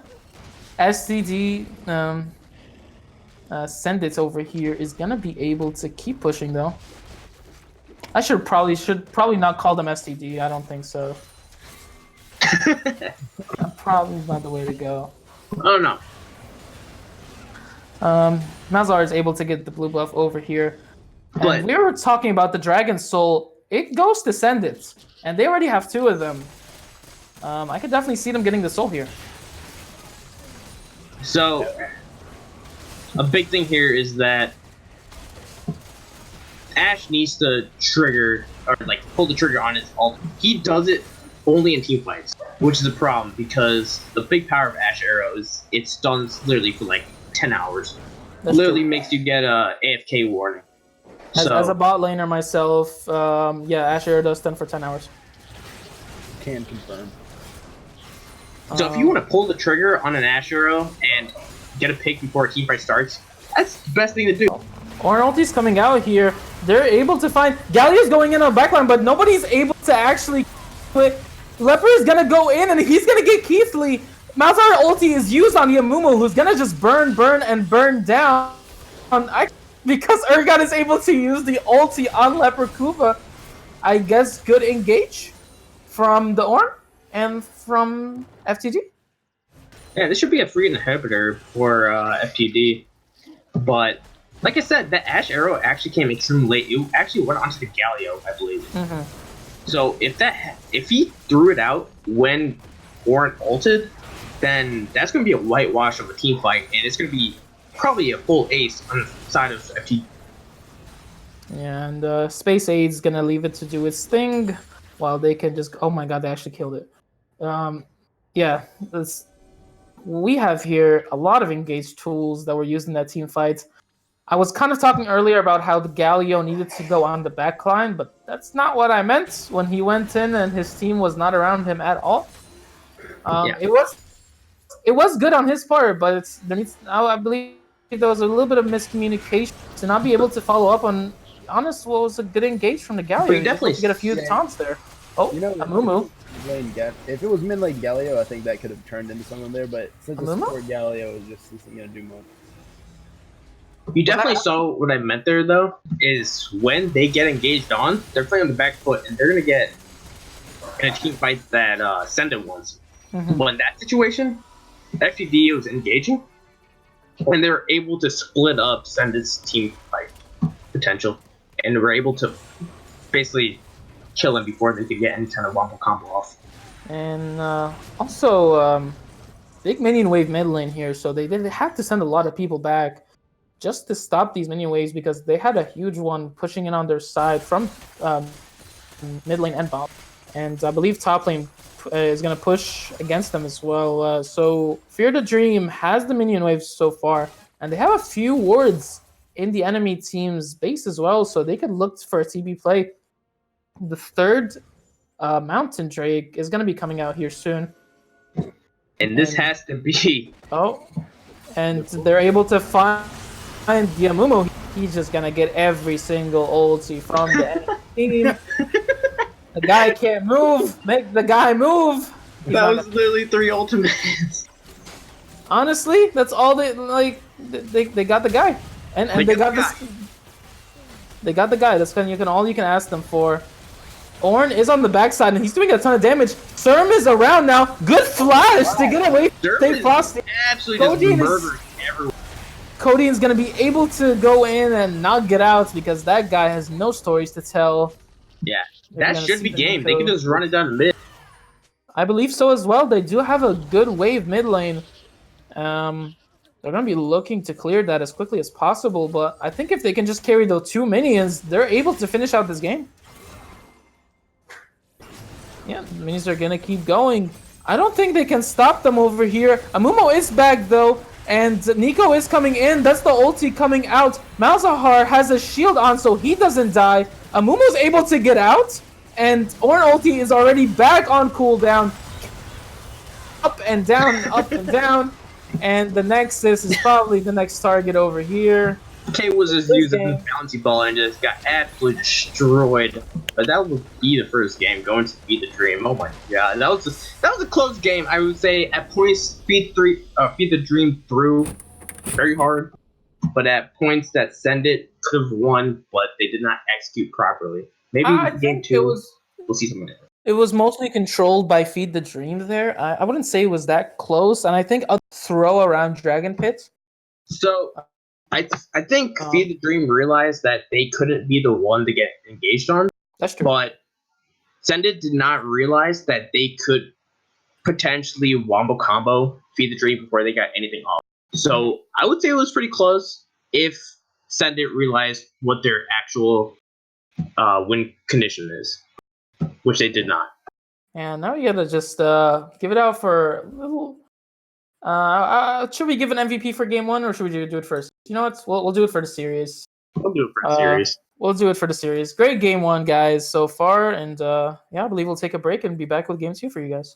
STD Send It over here is gonna be able to keep pushing though. I should probably not call them STD. I don't think so. Probably not the way to go. Oh no. Mazar is able to get the blue buff over here. But And we were talking about the Dragon Soul. It goes to Send It, and they already have 2 of them. I could definitely see them getting the soul here. so a big thing here is that Ash needs to trigger or like pull the trigger on his ult. He does it only in team fights, which is a problem because the big power of Ash Arrow is it stuns literally for like 10 hours. That's literally true. makes you get a AFK warning. As a bot laner myself, yeah, Ash Arrow does stun for 10 hours. Can confirm. So if you want to pull the trigger on an Ash Arrow and get a pick before a team fight starts, that's the best thing to do. Ornn ulti's coming out here. They're able to find Galio's going in on backline, but nobody's able to actually put. Leper is gonna go in and he's gonna get Keithley. Malzahar ulti is used on Yamumu, who's gonna just burn down. Because Urgot is able to use the ulti on Leper Kuba. I guess good engage from the Ornn and from FTD. Yeah, this should be a free inhibitor for FTD. But like I said, the Ash Arrow actually came extremely late. It actually went onto the Galio, I believe. Mm-hmm. So if he threw it out when Ornn ulted, then that's going to be a whitewash of a team fight, and it's going to be probably a full ace on the side of FTD. Yeah, and Space Aid's gonna leave it to do its thing, while they can just. Oh my god, they actually killed it. Yeah, we have here a lot of engaged tools that were used in that team fight. I was kind of talking earlier about how the Galio needed to go on the backline, but that's not what I meant when he went in and his team was not around him at all. Yeah. It was good on his part, but I believe there was a little bit of miscommunication to not be able to follow up on. Honest, what was a good engage from the Galio? But you definitely get a few taunts there. Oh, Amumu. If it was mid lane Galio, I think that could have turned into someone there. But since it's Amumu? support Galio, it just isn't gonna do much. You definitely saw what I meant there, though, is when they get engaged on, they're playing on the back foot, and they're going to get in a team fight that Send It wants. Mm-hmm. Well, in that situation, FTD was engaging, and they were able to split up Send It's team fight potential, and they were able to basically kill him before they could get any kind of wombo combo off. And also, big minion wave mid lane here, so they have to send a lot of people back just to stop these minion waves because they had a huge one pushing in on their side from mid lane and bot. And I believe top lane is going to push against them as well. So Fear the Dream has the minion waves so far, and they have a few wards in the enemy team's base as well, so they could look for a TB play. The third Mountain Drake is going to be coming out here soon. And this And- has to be. Oh, and they're able to find Diamumu. He's just going to get every single ulti from the team. The guy can't move. Make the guy move. He's That not was literally 3 ultimates. Honestly, that's all they like. They got the guy, and they got this. They got the guy. That's all you can ask them for. Ornn is on the backside and he's doing a ton of damage. Serm is around now. Good flash to get away. Stay frosty. Absolutely just murdering everyone. Codine's gonna be able to go in and not get out because that guy has no stories to tell. Yeah, We're that gonna should see be the game. Nico. They can just run it down mid. I believe so as well. They do have a good wave mid lane. They're going to be looking to clear that as quickly as possible, but I think if they can just carry those 2 minions, they're able to finish out this game. Yeah, the minions are going to keep going. I don't think they can stop them over here. Amumu is back, though, and Nico is coming in. That's the ulti coming out. Malzahar has a shield on, so he doesn't die. Amumu's able to get out, and Ornn ulti is already back on cooldown. Up and down, up and down. And the Nexus is probably the next target over here. K was just using the bouncy ball and just got absolutely destroyed. But that would be the first game going to Feed the Dream. Oh my god, that was a close game. I would say at points Feed the Dream threw very hard, but at points that Send It could have won, but they did not execute properly. Maybe game 2, we'll see something different. It was mostly controlled by Feed the Dream there. I wouldn't say it was that close, and I think a throw around Dragon Pit. So, I think Feed the Dream realized that they couldn't be the one to get engaged on. That's true. But Send It did not realize that they could potentially wombo combo Feed the Dream before they got anything off. So, I would say it was pretty close if Send It realized what their actual win condition is, which they did not. And now we gotta just give it out for a little. Should we give an MVP for game 1, or should we do it first? You know what? We'll do it for the series. We'll do it for the series. We'll do it for the series. Great game 1, guys, so far, and yeah, I believe we'll take a break and be back with game 2 for you guys.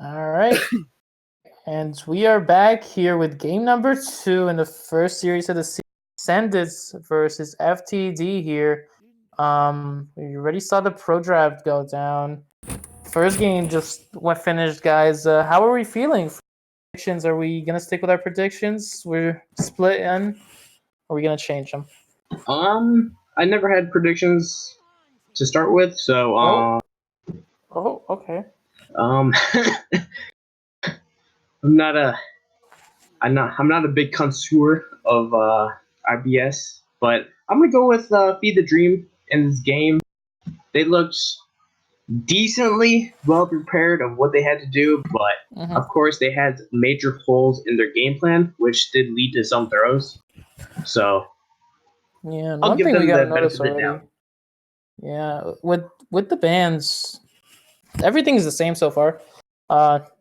All right. And we are back here with game number 2 in the first series of the season. Sendits versus FTD here. We already saw the pro draft go down. First game just finished, guys. How are we feeling? Predictions? Are we gonna stick with our predictions? We're split in. Or are we gonna change them? I never had predictions to start with, so Oh, okay. I'm not a I'm not a big connoisseur of IBS, but I'm gonna go with Feed the Dream in this game. They looked decently well prepared of what they had to do, but of course they had major holes in their game plan, which did lead to some throws. So Yeah, I'll one give thing we them gotta the benefit notice of the already. doubt. Yeah, with the bands, everything is the same so far.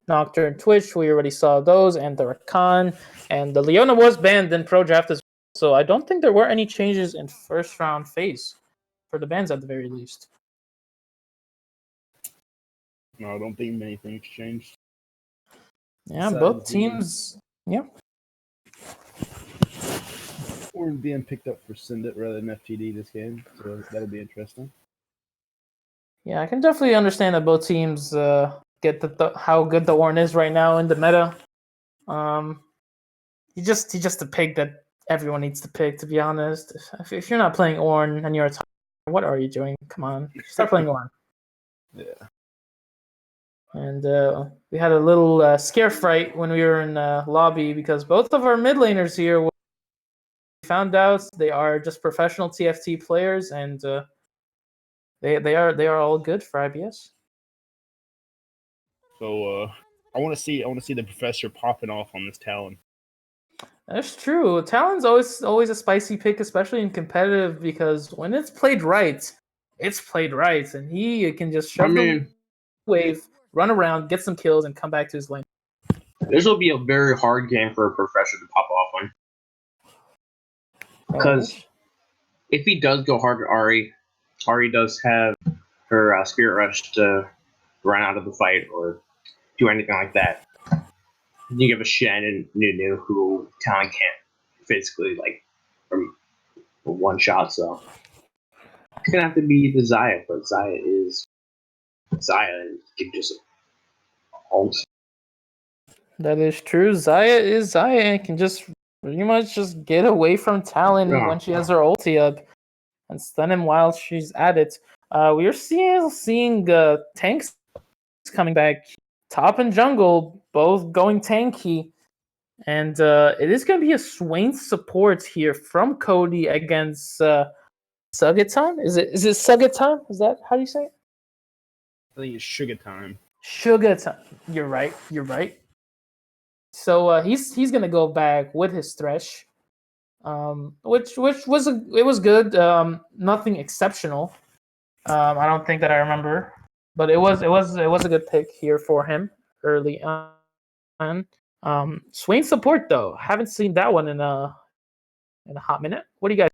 Nocturne, Twitch, we already saw those, and the Rakan, and the Leona was banned in Pro Draft as well. So I don't think there were any changes in first round phase for the bands at the very least. No, I don't think many things changed. Yeah, Besides both teams. Yeah. Or being picked up for Syndit rather than FTD this game, so that'll be interesting. Yeah, I can definitely understand that both teams get how good the Ornn is right now in the meta. He's just a pick that everyone needs to pick. To be honest, if you're not playing Ornn and you're a top, what are you doing? Come on, start playing Ornn. Yeah. And we had a little scare fright when we were in lobby because both of our mid laners here we found out they are just professional TFT players, and they are all good for IBS. So I want to see the professor popping off on this Talon. That's true. Talon's always a spicy pick, especially in competitive, because when it's played right, and he can just shove the wave, run around, get some kills, and come back to his lane. This will be a very hard game for a professor to pop off on. Because if he does go hard at Ari does have her Spirit Rush to run out of the fight or do anything like that. You give a Shen and Nunu who Talon can't physically from one shot, so it's gonna have to be the Xayah, but Xayah is Xayah and can just ult. That is true. Xayah is Xayah and can just pretty much just get away from Talon when she has her ulti up and stun him while she's at it. We are seeing tanks coming back, top and jungle both going tanky, and it is going to be a Swain support here from Cody against Sugaton. Is it Sugaton? Is that how do you say it? I think it's Sugar Time. Sugaton. You're right. So he's gonna go back with his Thresh, which was good. Nothing exceptional. I don't think that I remember, but it was a good pick here for him early on. Swain support though, haven't seen that one in a hot minute. What do you guys?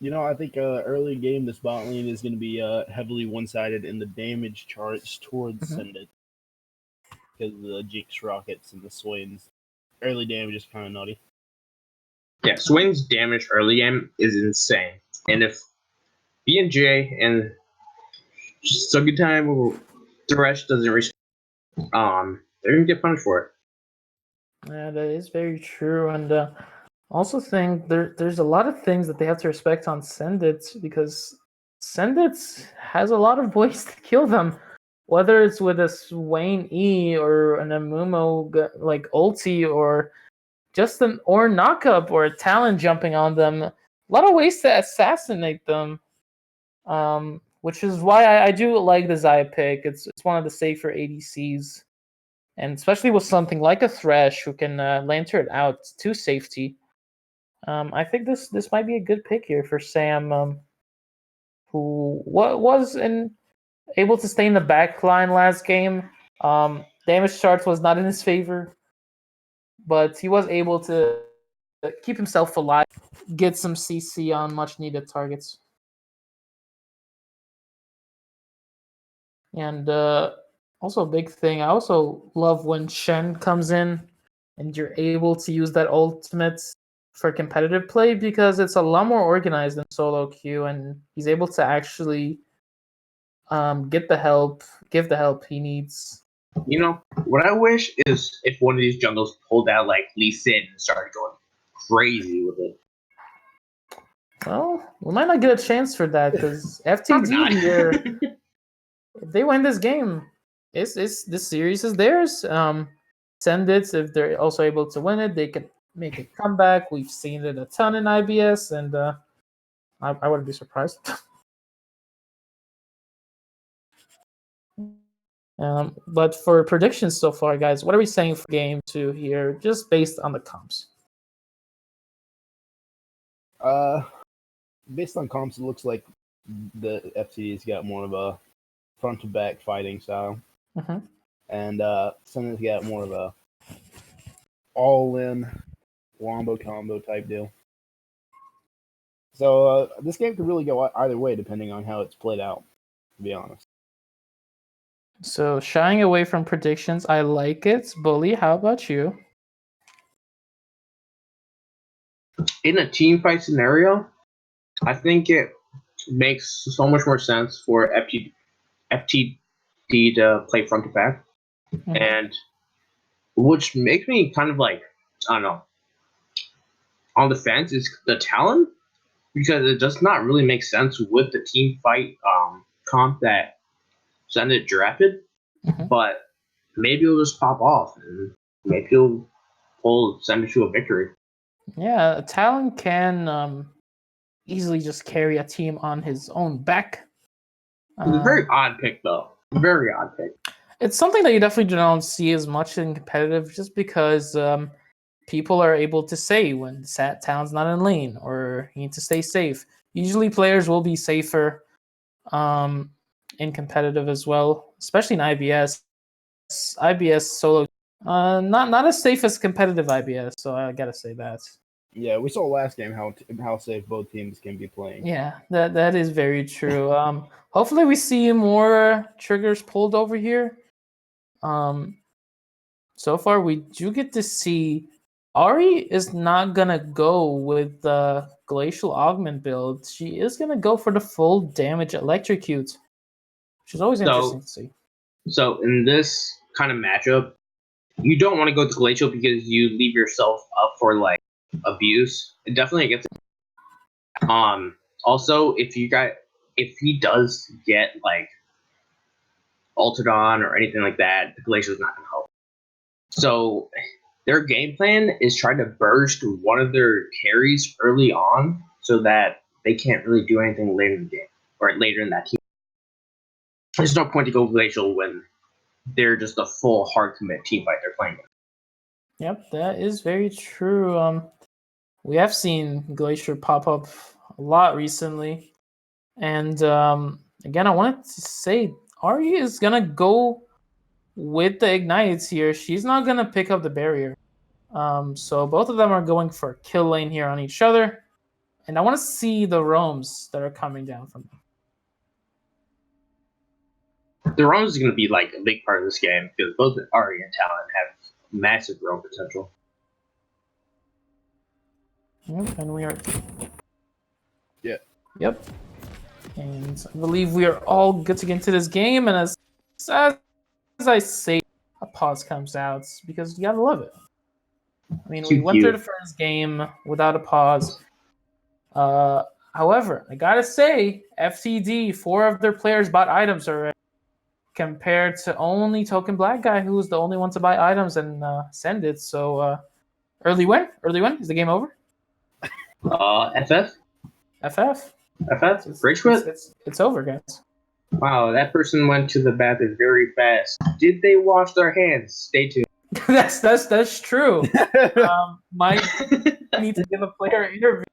I think early game this bot lane is going to be heavily one-sided in the damage charts towards Syndit because of the Jinx rockets and the Swains. Early damage is kind of nutty. Yeah, Swain's damage early game is insane, and if B&J and Sugaton or Thresh doesn't respond, they're gonna get punished for it. Yeah, that is very true, and also think there's a lot of things that they have to respect on Sendit because Sendit has a lot of ways to kill them, whether it's with a Swain E or an Amumu like ulti or just an Ornn knockup or a Talon jumping on them. A lot of ways to assassinate them, which is why I do like the Xayah pick. It's one of the safer ADCs. and especially with something like a Thresh who can lantern out to safety. I think this might be a good pick here for Sam, who was able to stay in the back line last game. Damage charts was not in his favor, but he was able to keep himself alive, get some CC on much needed targets. And also a big thing, I also love when Shen comes in and you're able to use that ultimate for competitive play because it's a lot more organized than solo queue, and he's able to actually give the help he needs. You know, what I wish is if one of these jungles pulled out like Lee Sin and started going crazy with it. Well, we might not get a chance for that because Probably FTG not. here, if they win this game, it's this series is theirs. Send it if they're also able to win it, they can make a comeback. We've seen it a ton in IBS, and I wouldn't be surprised. But for predictions so far, guys, what are we saying for game 2 here, just based on the comps? Based on comps, it looks like the FTD's got more of a front to back fighting style, and Senna's got more of a all in wombo combo type deal. So this game could really go either way depending on how it's played out, to be honest. So shying away from predictions, I like it. Bully, how about you? In a team fight scenario, I think it makes so much more sense for FTD to play front to back, and which makes me kind of like, I don't know, on the fence is the talent, because it does not really make sense with the team fight comp that Senate drafted, but maybe it'll just pop off and maybe it'll send it to a victory. Yeah, Talon can easily just carry a team on his own back. It's a very odd pick, though. Very odd pick. It's something that you definitely don't see as much in competitive, just because people are able to say when Talon's not in lane or you need to stay safe. Usually players will be safer in competitive as well, especially in IBS. IBS solo, not as safe as competitive IBS, so I gotta say that. Yeah, we saw last game how safe both teams can be playing. Yeah, that is very true. Hopefully we see more triggers pulled over here. So far we do get to see Ari is not gonna go with the Glacial Augment build. She is gonna go for the full damage electrocute, which is always interesting to see. So in this kind of matchup, you don't want to go to Glacial because you leave yourself up for like abuse. It definitely gets. Also, if he does get like altered on or anything like that, the Glacial is not going to help. So their game plan is trying to burst one of their carries early on so that they can't really do anything later in the game or later in that team. There's no point to go Glacial when they're just a full hard commit team fight they're playing with. Yep, that is very true. We have seen Glacier pop up a lot recently. And again, I wanted to say Ari is going to go with the Ignites here. She's not going to pick up the barrier. So both of them are going for a kill lane here on each other. And I want to see the roams that are coming down from them. The roam is going to be like a big part of this game because both Ari and Talon have massive roam potential. And we are. Yeah. Yep. And I believe we are all good to get into this game. And as I say, a pause comes out because you gotta love it. I mean, we went through the first game without a pause. However, I gotta say, FTD, 4 of their players bought items already, compared to only Token Black Guy, who was the only one to buy items and send it. So, early win? Is the game over? FF? FF? Rage quit? It's over, guys. Wow, that person went to the bathroom very fast. Did they wash their hands? Stay tuned. That's true. Might need to give a player an interview.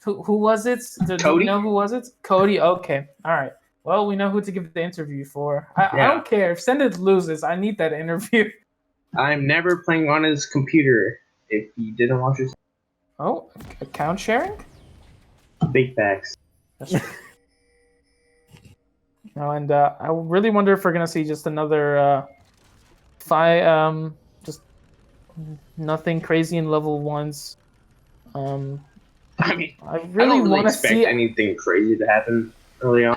Who was it? Do we Cody? know who was it? Cody. Okay, all right. Well, we know who to give the interview for. I Yeah. don't care if Send It loses. I need that interview. I'm never playing on his computer if he didn't wash his Oh, account sharing. big facts. That's true. No, and I really wonder if we're gonna see just another just nothing crazy in level ones. I mean, I I really don't really want to expect see anything crazy to happen early on.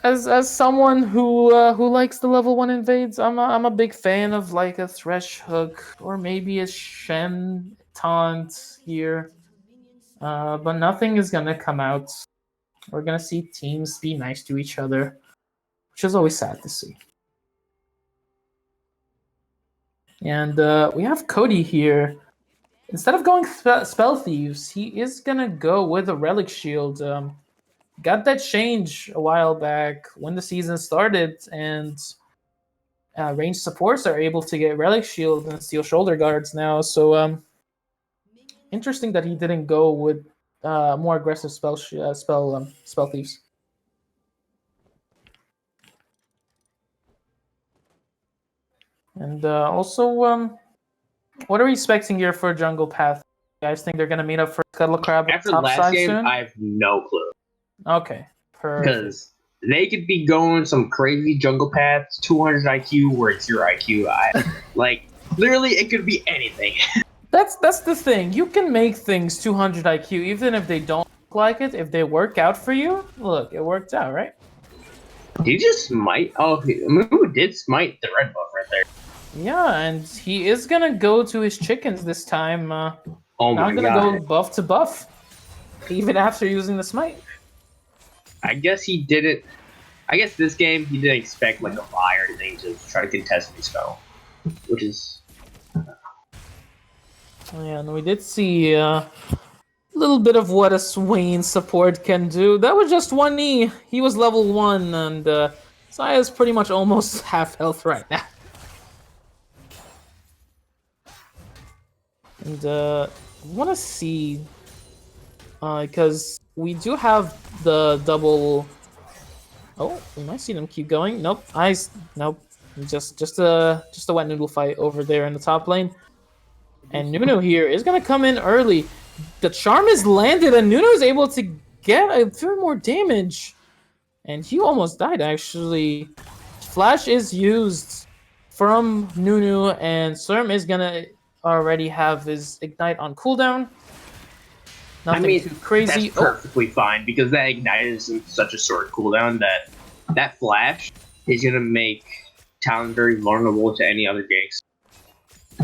as someone who likes the level one invades. I'm a big fan of like a Thresh hook or maybe a Shen taunt here, but nothing is gonna come out. We're gonna see teams be nice to each other, which is always sad to see. And we have Cody here. Instead of going Spell Thieves, he is gonna go with a Relic Shield. Got that change a while back when the season started, and ranged supports are able to get Relic Shield and Steel Shoulder Guards now. So interesting that he didn't go with more aggressive spell thieves. And also, what are we expecting here for Jungle Path? You guys think they're gonna meet up for Scuttle Crab After top last side game, soon? I have no clue. Okay, perfect. Because they could be going some crazy jungle paths, 200 IQ, where it's your IQ. Like, literally, it could be anything. That's the thing. You can make things 200 IQ even if they don't look like it. If they work out for you, look, it worked out, right? Did he just smite? Oh, Moo did smite the red buff right there. Yeah, and he is gonna go to his chickens this time. Oh Not my gonna god. go buff to buff, even after using the smite. I guess he didn't. I guess this game he didn't expect like a fire thing to try to contest his spell, which is. Yeah, and we did see a little bit of what a Swain support can do. That was just 1E. He was level 1, and Saya's pretty much almost half health right now. And I want to see, because we do have the double. Oh, we might see them keep going. Nope, eyes. Nope, just a wet noodle fight over there in the top lane. And Nunu here is gonna come in early. The charm is landed, and Nunu is able to get a few more damage. And he almost died actually. Flash is used from Nunu, and Serm is gonna already have his ignite on cooldown. Nothing too crazy. That's perfectly fine because that ignite is in such a short cooldown that flash is gonna make Talon very vulnerable to any other ganks.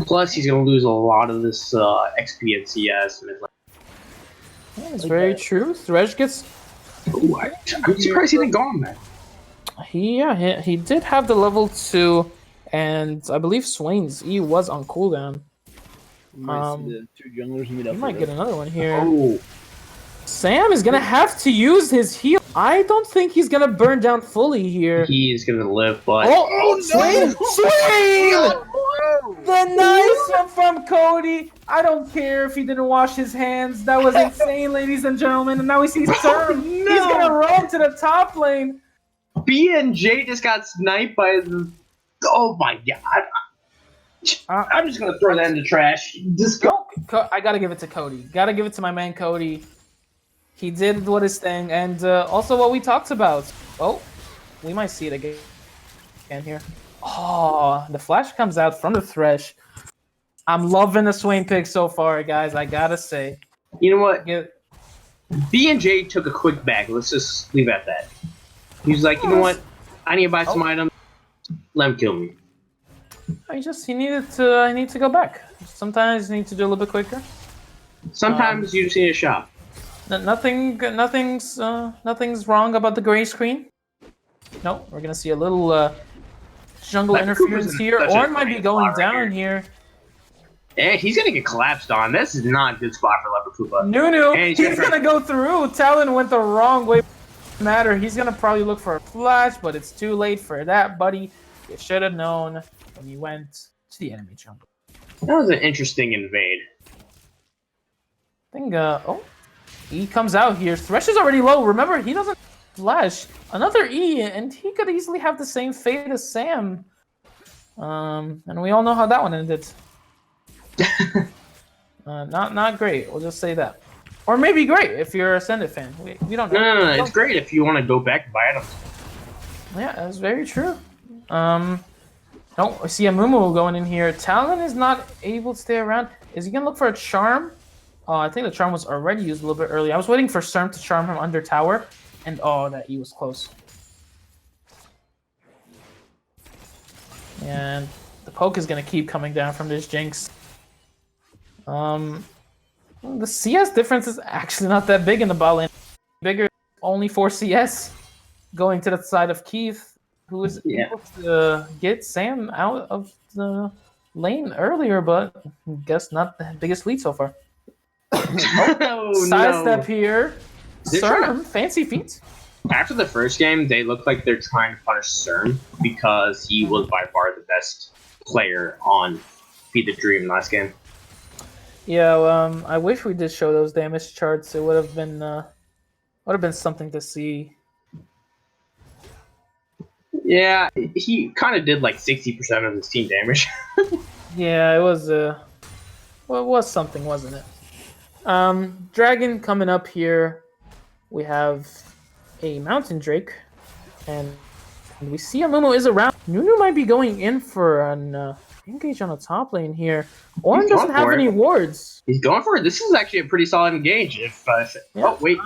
Plus, he's gonna lose a lot of this XP and CS mid lane. That's very true. Thresh gets. Ooh, I'm surprised he didn't go on that. He did have the level 2, and I believe Swain's E was on cooldown. You might see the two junglers meet up. He might get another one here. Oh, Sam is gonna have to use his heal. I don't think he's gonna burn down fully here. he is gonna live, but Oh, Swain! Swain! The nice one from Cody. I don't care if he didn't wash his hands. That was insane, ladies and gentlemen. And now we see Serm. He's gonna roam to the top lane. B&J just got sniped by the. Oh my god! I'm just gonna throw that in the trash. Just go. I gotta give it to Cody. Gotta give it to my man Cody. He did what his thing, and also what we talked about. Oh, we might see it again here. Oh, the flash comes out from the Thresh. I'm loving the Swain pick so far, guys. I gotta say. You know what? B&J took a quick bag. Let's just leave it at that. He was like, you know what? I need to buy some items. Let him kill me. He needed to. I need to go back. Sometimes you need to do a little bit quicker. Sometimes you just need to shop. Nothing's wrong about the gray screen. No, we're gonna see a little jungle interference here. Ornn might be going down here. And he's gonna get collapsed on. This is not a good spot for Leper Koopa. Nunu, he's gonna go through. Talon went the wrong way. matter. He's gonna probably look for a flash, but it's too late for that, buddy. You should have known when you went to the enemy jungle. That was an interesting invade. I think, oh, E comes out here. Thresh is already low. Remember, he doesn't flash. Another E, and he could easily have the same fate as Sam. And we all know how that one ended. Not great. We'll just say that. Or maybe great if you're a Ascendant fan. We don't know. No. It's great if you want to go back and buy items. Yeah, that's very true. Oh, I see a Mumu going in here. Talon is not able to stay around. Is he gonna look for a charm? Oh, I think the charm was already used a little bit early. I was waiting for Serm to charm him under tower, and oh, that E was close. And the poke is gonna keep coming down from this Jinx. The CS difference is actually not that big in the bot lane. Bigger, only 4 CS going to the side of Keith, who was able to get Sam out of the lane earlier, but I guess not the biggest lead so far. Sidestep here. Serm, fancy feet. After the first game, they look like they're trying to punish Serm because he was by far the best player on Feed the Dream last game. Yeah, I wish we did show those damage charts. It would have been something to see. Yeah, he kind of did like 60% of his team damage. Yeah, it was well, it was something, wasn't it? Dragon coming up here. We have a Mountain Drake, and we see Amumu is around. Nunu might be going in for an engage on the top lane here. Orin doesn't have any wards. He's going for it. This is actually a pretty solid engage. If oh wait,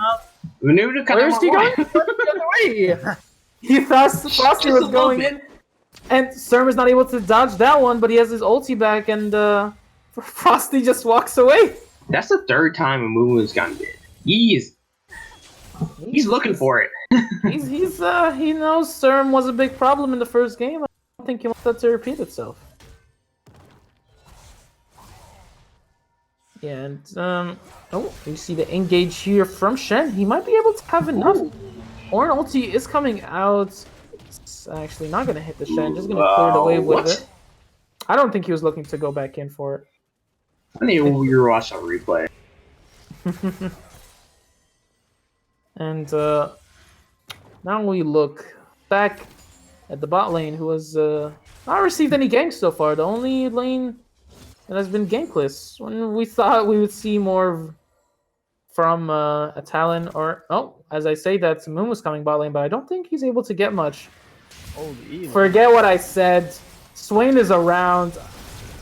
Nunu kind of where's he going? The other way. He thought Frosty was going in, and Serm is not able to dodge that one, but he has his ulti back, and Frosty just walks away. That's the third time Amumu has gotten hit. He's looking for it. He knows Serm was a big problem in the first game. I don't think he wants that to repeat itself. Yeah, and oh, you see the engage here from Shen. He might be able to have enough. Orin ulti is coming out. It's actually not gonna hit the Shen. Just gonna clear it away with it. I don't think he was looking to go back in for it. I need to watch a replay. And now we look back at the bot lane, who has not received any ganks so far. The only lane that has been gankless. When we thought we would see more from a Talon, or as I say that, Moon was coming bot lane, but I don't think he's able to get much. Forget what I said. Swain is around.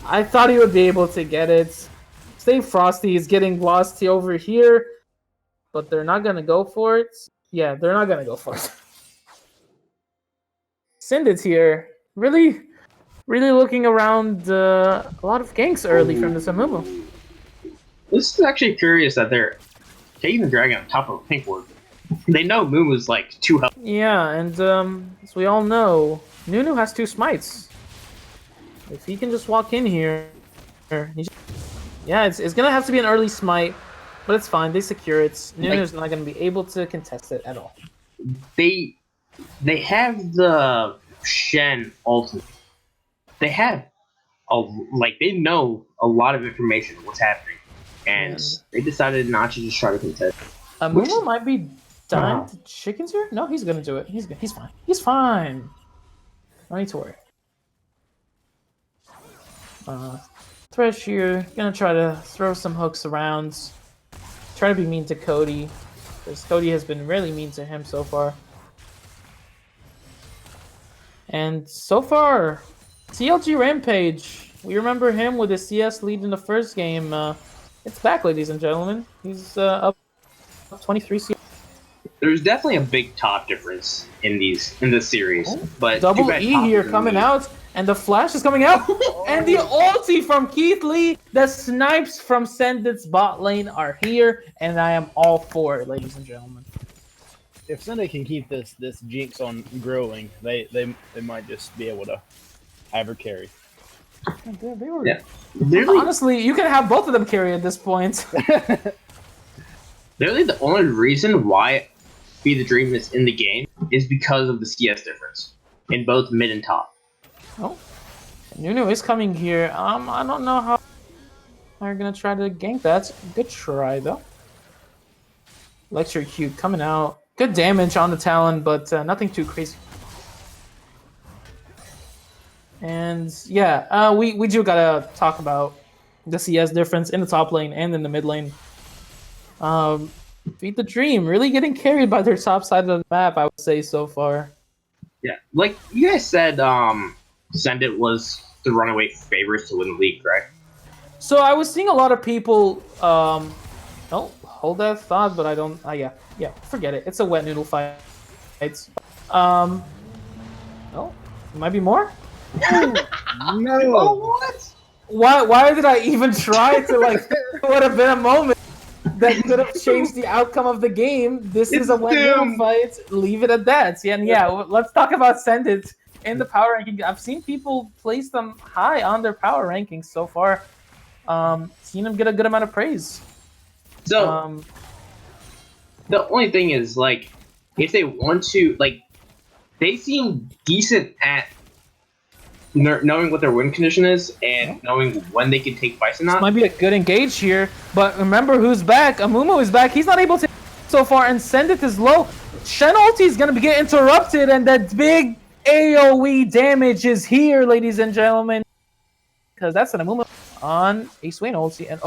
I thought he would be able to get it. Stay Frosty is getting lost over here, but they're not gonna go for it. Yeah, they're not gonna go for it. Syndic's here, really looking around a lot of ganks early from the Amumu. This is actually curious that they're taking the dragon on top of a pink ward. They know Mumu's like 2 health. Yeah, and as we all know, Nunu has 2 smites. If he can just walk in here, yeah, it's gonna have to be an early smite, but it's fine. They secure it. Nunu's not gonna be able to contest it at all. They have the Shen ultimate. They have they know a lot of information what's happening, and they decided not to just try to contest. Mumu might be dying to chickens here. No, he's gonna do it. He's fine. He's fine. No need to worry. Thresh here, gonna try to throw some hooks around. Try to be mean to Cody, because Cody has been really mean to him so far. And so far, TLG Rampage, we remember him with his CS lead in the first game. It's back, ladies and gentlemen. He's up 23 CS. There's definitely a big top difference in this series, but double E here coming out, and the flash is coming out, and the ulti from Keith Lee, the snipes from Sendit's bot lane are here, and I am all for it, ladies and gentlemen. If Sunday can keep this Jinx on growing, they might just be able to have her carry. They were, honestly, you can have both of them carry at this point. Literally, the only reason why Be the Dream is in the game is because of the CS difference in both mid and top. Oh, Nunu is coming here. I don't know how they're gonna try to gank that. Good try though. Electrocute coming out. Good damage on the Talon, but nothing too crazy. And yeah, we do gotta talk about the CS difference in the top lane and in the mid lane. Beat the Dream really getting carried by their top side of the map, I would say so far. Yeah, like you guys said, Send It was the runaway favorites to win the league, right? So I was seeing a lot of people. Oh, hold that thought, but I don't. Yeah, forget it. It's a wet noodle fight. Oh, might be more. No. Oh, what? Why did I even try to like? It would have been a moment that could have changed the outcome of the game. This is a wet noodle fight. Leave it at that. Yeah, and let's talk about Send It in the power ranking. I've seen people place them high on their power rankings so far. Seen them get a good amount of praise. So the only thing is, like, if they want to, like, they seem decent at knowing what their win condition is and knowing when they can take fights or not. This might be a good engage here, but remember who's back. Amumu is back. He's not able to so far, and Send It is low. Shen ulti is going to get interrupted, and that big AoE damage is here, ladies and gentlemen. Because that's an Amumu on a Swain ulti. And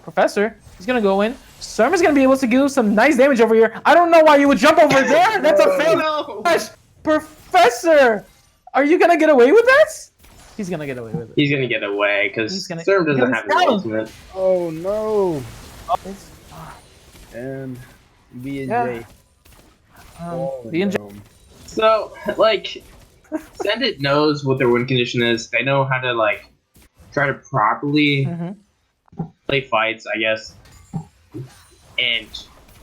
Professor is going to go in. Serm is going to be able to do some nice damage over here. I don't know why you would jump over there. That's a fail. Professor, are you going to get away with that? He's going to get away with it. He's going to get away because Serm doesn't have his ultimate. Oh, no. And B&J. B&J. So, like, Send It knows what their win condition is. They know how to, like, try to properly play fights, I guess.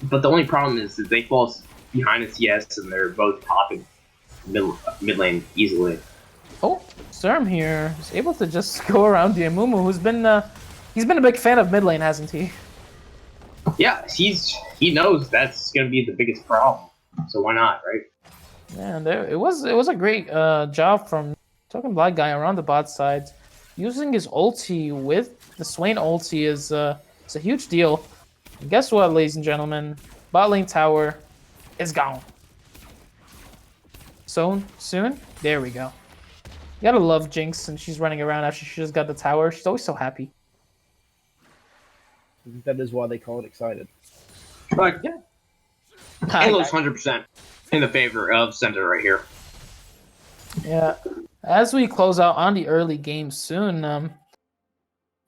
But the only problem is that they fall behind in CS and they're both top and mid lane easily. Oh, Serm here is able to just go around the Amumu, who's been he's been a big fan of mid lane, hasn't he? Yeah, he knows that's gonna be the biggest problem. So why not, right? Yeah, and it was a great job from Token Black Guy around the bot side. Using his ulti with the Swain ulti is it's a huge deal. And guess what, ladies and gentlemen? Bot lane tower is gone. So soon? There we go. You gotta love Jinx, and she's running around after she just got the tower. She's always so happy. That is why they call it excited. But yeah, Halo's 100% in the favor of Center right here. Yeah. As we close out on the early game soon,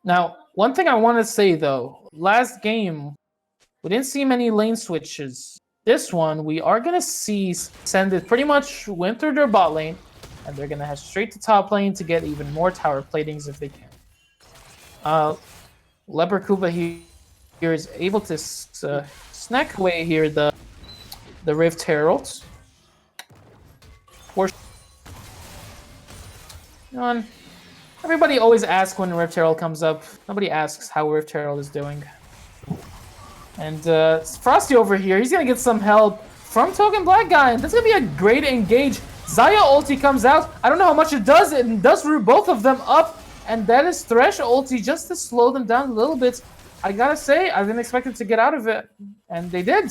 now one thing I want to say though, last game we didn't see many lane switches. This one we are gonna see Send It pretty much went through their bot lane, and they're gonna head straight to top lane to get even more tower platings if they can. Leper Kuba here is able to snack away here the Rift Heralds. Everybody always asks when Rift Herald comes up. Nobody asks how Rift Herald is doing. And Frosty over here, he's gonna get some help from Token Black Guy, and that's gonna be a great engage. Zaya ulti comes out. I don't know how much it does. It does root both of them up, and that is Thresh ulti just to slow them down a little bit. I gotta say, I didn't expect it to get out of it, and they did.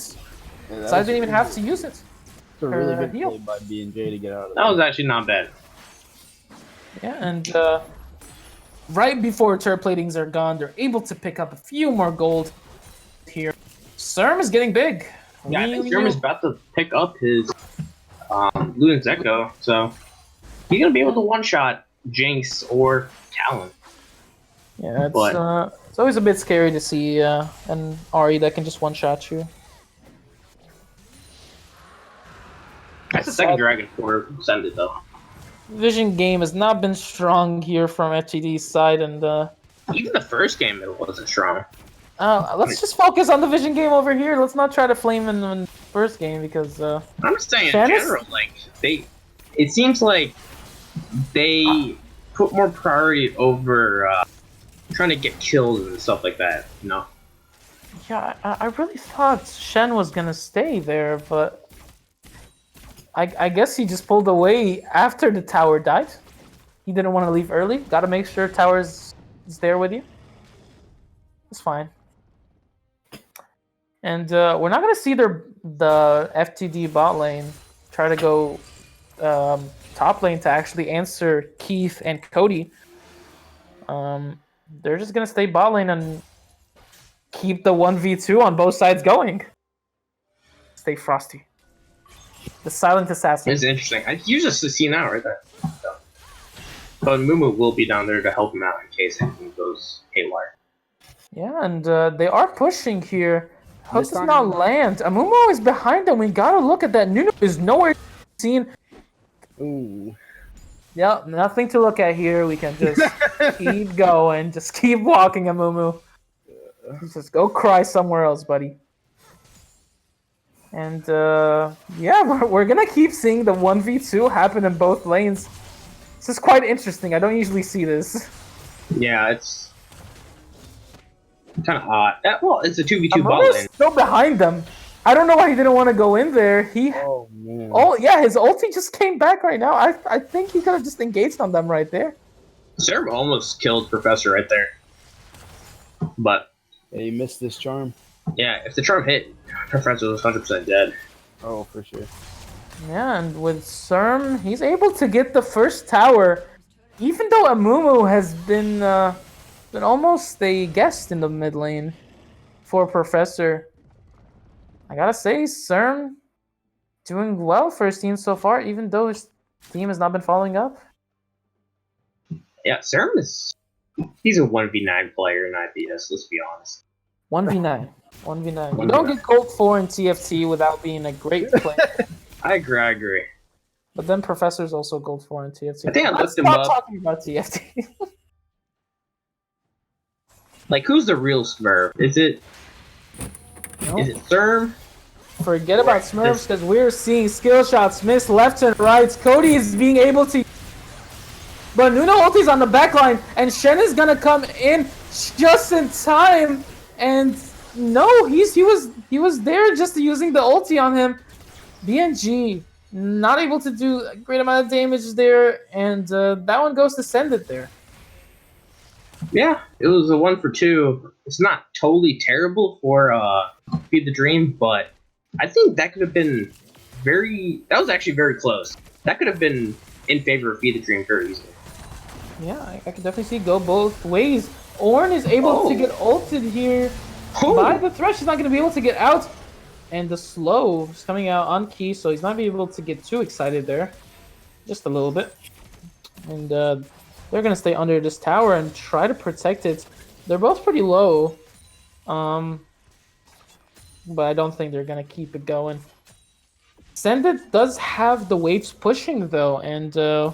Yeah, so I didn't even have to use it. It's a really good play by B&J to get out of it. That was actually not bad. Yeah, and right before turret platings are gone, they're able to pick up a few more gold here. Serm is getting big. Yeah, I think Serm is about to pick up his Luden's Echo, so he's gonna be able to one-shot Jinx or Talon. Yeah, it's always a bit scary to see an Ahri that can just one-shot you. That's the second dragon for Send It, though. Vision game has not been strong here from FTD's side, and even the first game it wasn't strong. Let's just focus on the Vision game over here. Let's not try to flame in the first game because I'm just saying in general, like it seems like they put more priority over trying to get kills and stuff like that. You know? Yeah, I really thought Shen was gonna stay there, but I guess he just pulled away after the tower died. He didn't want to leave early. Gotta make sure tower is there with you. It's fine. And we're not gonna see the FTD bot lane try to go top lane to actually answer Keith and Cody. They're just gonna stay bot lane and keep the 1v2 on both sides going. Stay frosty. The silent assassin. It's interesting. I use this to see now right there. But Mumu will be down there to help him out in case anything goes haywire. Yeah, and they are pushing here. Hook does not land. Amumu is behind them. We gotta look at that. Nuno is nowhere seen. Ooh. Yeah, nothing to look at here. We can just keep going. Just keep walking, Amumu. Just go cry somewhere else, buddy. And yeah, we're gonna keep seeing the 1v2 happen in both lanes. This is quite interesting. I don't usually see this. Yeah, it's kind of odd. Well, it's a 2v2 bot Amumu's lane. still behind them. I don't know why he didn't want to go in there. Oh man. Oh yeah, his ulti just came back right now. I think he could have just engaged on them right there. Serb almost killed Professor right there. But Yeah, you missed this charm. yeah, if the charm hit, Professor was 100% dead. Oh, for sure. Yeah, and with Serm, he's able to get the first tower, even though Amumu has been almost a guest in the mid lane for Professor. I gotta say, Serm doing well for his team so far, even though his team has not been following up. Yeah, Serb he's a 1v9 player in IBS, let's be honest. 1v9. 1v9. You don't get Gold 4 in TFT without being a great player. I agree. But then Professor's also Gold 4 in TFT. I think I Let's looked him stop up. talking about TFT. Like, who's the real Smurf? Is it Serm? Forget about Smurfs, because we're seeing skill shots miss left and right. Cody is being able to... But Nuno ulti's on the back line, and Shen is gonna come in just in time. And no, he was there just using the ulti on him. BNG not able to do a great amount of damage there, and that one goes to send it there. Yeah, it was a 1-for-2. It's not totally terrible for Feed the Dream, but I think that could have been that was actually very close. That could have been in favor of Feed the Dream very easily. Yeah, I can definitely see go both ways. Ornn is able to get ulted here by the Thresh. He's not going to be able to get out. And the slow is coming out on key, so he's not be able to get too excited there. Just a little bit. And they're going to stay under this tower and try to protect it. They're both pretty low. But I don't think they're going to keep it going. Sendit does have the waves pushing, though. And we're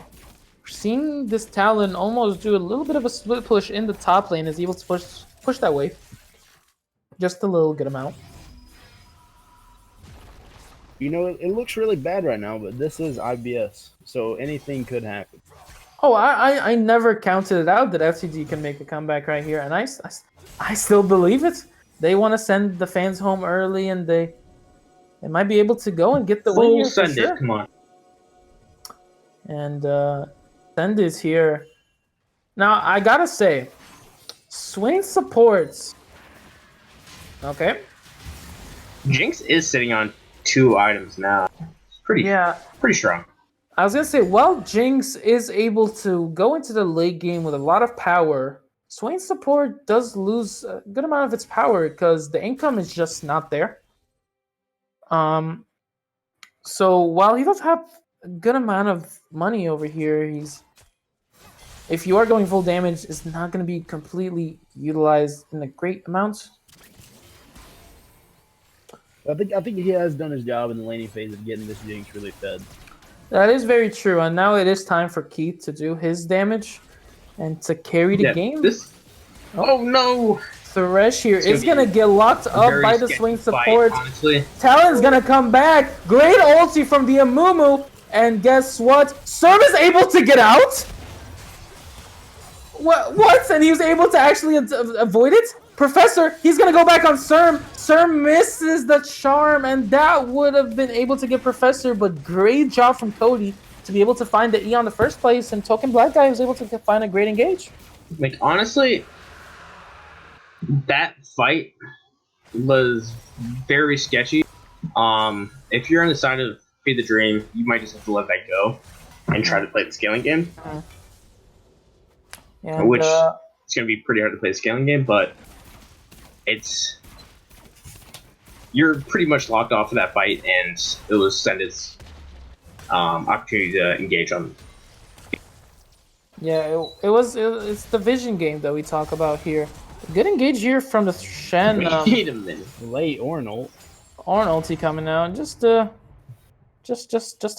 seeing this Talon almost do a little bit of a split push in the top lane. Is able to push that wave. Just a little good amount. You know, it looks really bad right now, but this is IBS, so anything could happen. Oh, I never counted it out that FCG can make a comeback right here, and I still believe it. They want to send the fans home early, and they might be able to go and get the win here for send sure. it, come on. And send is here. Now, I gotta say, Swain supports. Okay. Jinx is sitting on 2 items now. It's pretty strong. I was gonna say, while Jinx is able to go into the late game with a lot of power, Swain's support does lose a good amount of its power because the income is just not there. So while he does have a good amount of money over here, if you are going full damage, it's not gonna be completely utilized in a great amount. I think he has done his job in the laning phase of getting this Jinx really fed. That is very true, and now it is time for Keith to do his damage and to carry the game. Oh no! Thresh here is gonna get locked up by the Swain support. Honestly. Talon's gonna come back. Great ulti from the Amumu, and guess what? Serb is able to get out. What? And he was able to actually avoid it. Professor, he's going to go back on Serm. Serm misses the charm, and that would have been able to get Professor, but great job from Cody to be able to find the E on the first place, and Token Black Guy was able to find a great engage. Like, honestly, that fight was very sketchy. If you're on the side of Feed the Dream, you might just have to let that go and try to play the scaling game. And, which it's going to be pretty hard to play the scaling game, but you're pretty much locked off of that fight, and it was Sendit's opportunity to engage on. Yeah, it's the vision game that we talk about here. Good engage here from the Shen. Wait a minute. Late Ornal. Ulti coming out, just to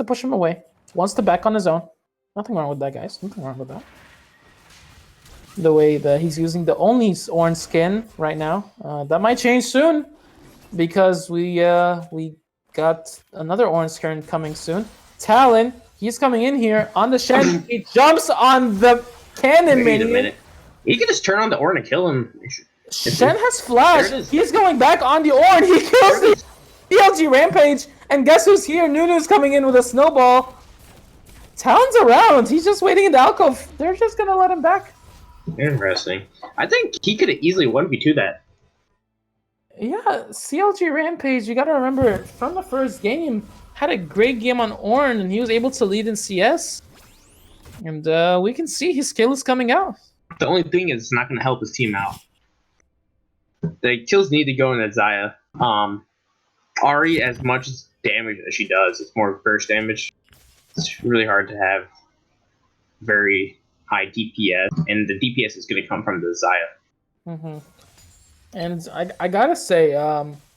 push him away. Wants to back on his own. Nothing wrong with that, guys. Nothing wrong with that. The way that he's using the only orange skin right now, that might change soon, because we got another orange skin coming soon. Talon, he's coming in here on the Shen. He jumps on the cannon minion. Wait a minute. He can just turn on the Orn and kill him. Shen has flash. He's going back on the Orn. He kills the DLG Rampage. And guess who's here? Nunu's coming in with a snowball. Talon's around. He's just waiting in the alcove. They're just going to let him back. Interesting. I think he could have easily 1v2 that. Yeah, CLG Rampage, you got to remember, from the first game, had a great game on Orn, and he was able to lead in CS. And we can see his skill is coming out. The only thing is, it's not going to help his team out. The kills need to go in that Zaya. Ari, as much damage as she does, it's more burst damage. It's really hard to have very high DPS, and the DPS is going to come from the Zaya. And I gotta say,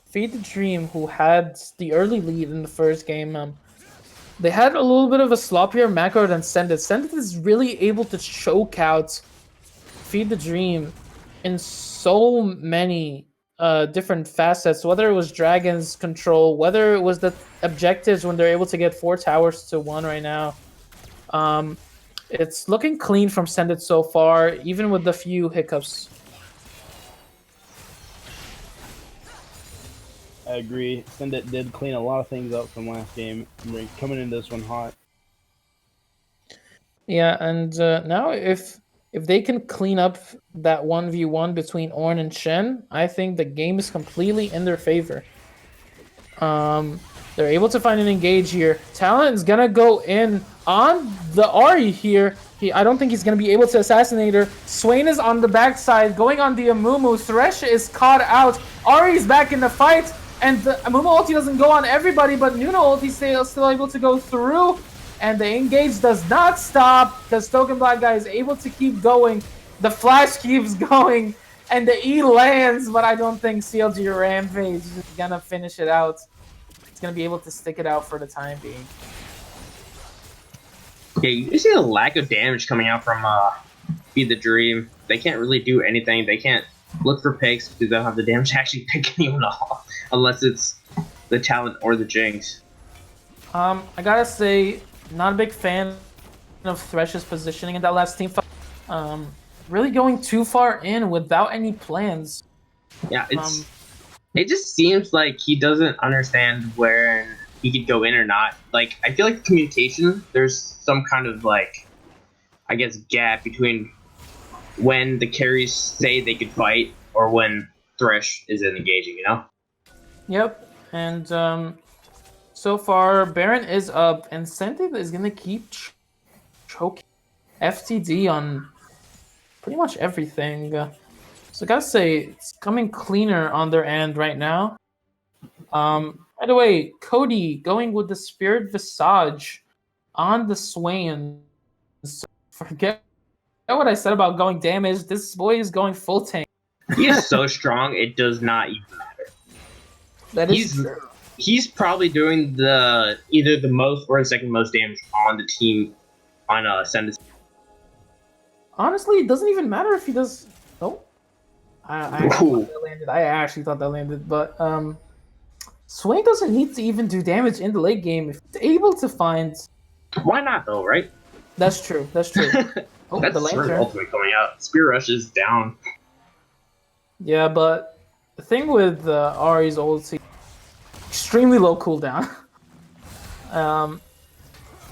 Feed the Dream, who had the early lead in the first game, they had a little bit of a sloppier macro than Sendit. Sendit is really able to choke out Feed the Dream in so many different facets, whether it was Dragon's control, whether it was the objectives when they're able to get 4 towers to 1 right now. It's looking clean from Sendit so far, even with the few hiccups. I agree. Sendit did clean a lot of things up from last game. They're coming into this one hot. Yeah, and now if they can clean up that 1v1 between Orn and Shen, I think the game is completely in their favor. They're able to find an engage here. Talon is gonna go in on the Ari here. I don't think he's gonna be able to assassinate her. Swain is on the backside, going on the Amumu. Thresh is caught out. Ari's back in the fight, and the Amumu ulti doesn't go on everybody, but Nuno ulti still able to go through. And the engage does not stop, because Token Black Guy is able to keep going. The flash keeps going, and the E lands, but I don't think CLG Rampage is gonna finish it out. It's gonna be able to stick it out for the time being. Yeah, you see the lack of damage coming out from Feed the Dream. They can't really do anything. They can't look for picks because they don't have the damage to actually pick anyone off, unless it's the Talent or the Jinx. I gotta say, not a big fan of Thresh's positioning in that last team fight. Really going too far in without any plans. Yeah, it just seems like he doesn't understand where he could go in or not. Like, I feel like communication, there's some kind of, like, I guess, gap between when the carries say they could fight or when Thresh isn't engaging, you know? Yep, and so far, Baron is up, and Sendit is going to keep choking FTD on pretty much everything. So I gotta say, it's coming cleaner on their end right now. By the way, Cody going with the Spirit Visage on the Swain. So forget what I said about going damage. This boy is going full tank. He is so strong, it does not even matter. That is true. He's probably doing either the most or the second most damage on the team on Sendit. Honestly, it doesn't even matter if he does. Oh, I actually thought that landed. I actually thought that landed, but Swain doesn't need to even do damage in the late game if he's able to find. Why not though, right? That's true. That's true. Oh, that's the Sword lantern. ultimate coming out. Spear Rush is down. Yeah, but the thing with Ari's ulti, extremely low cooldown. um,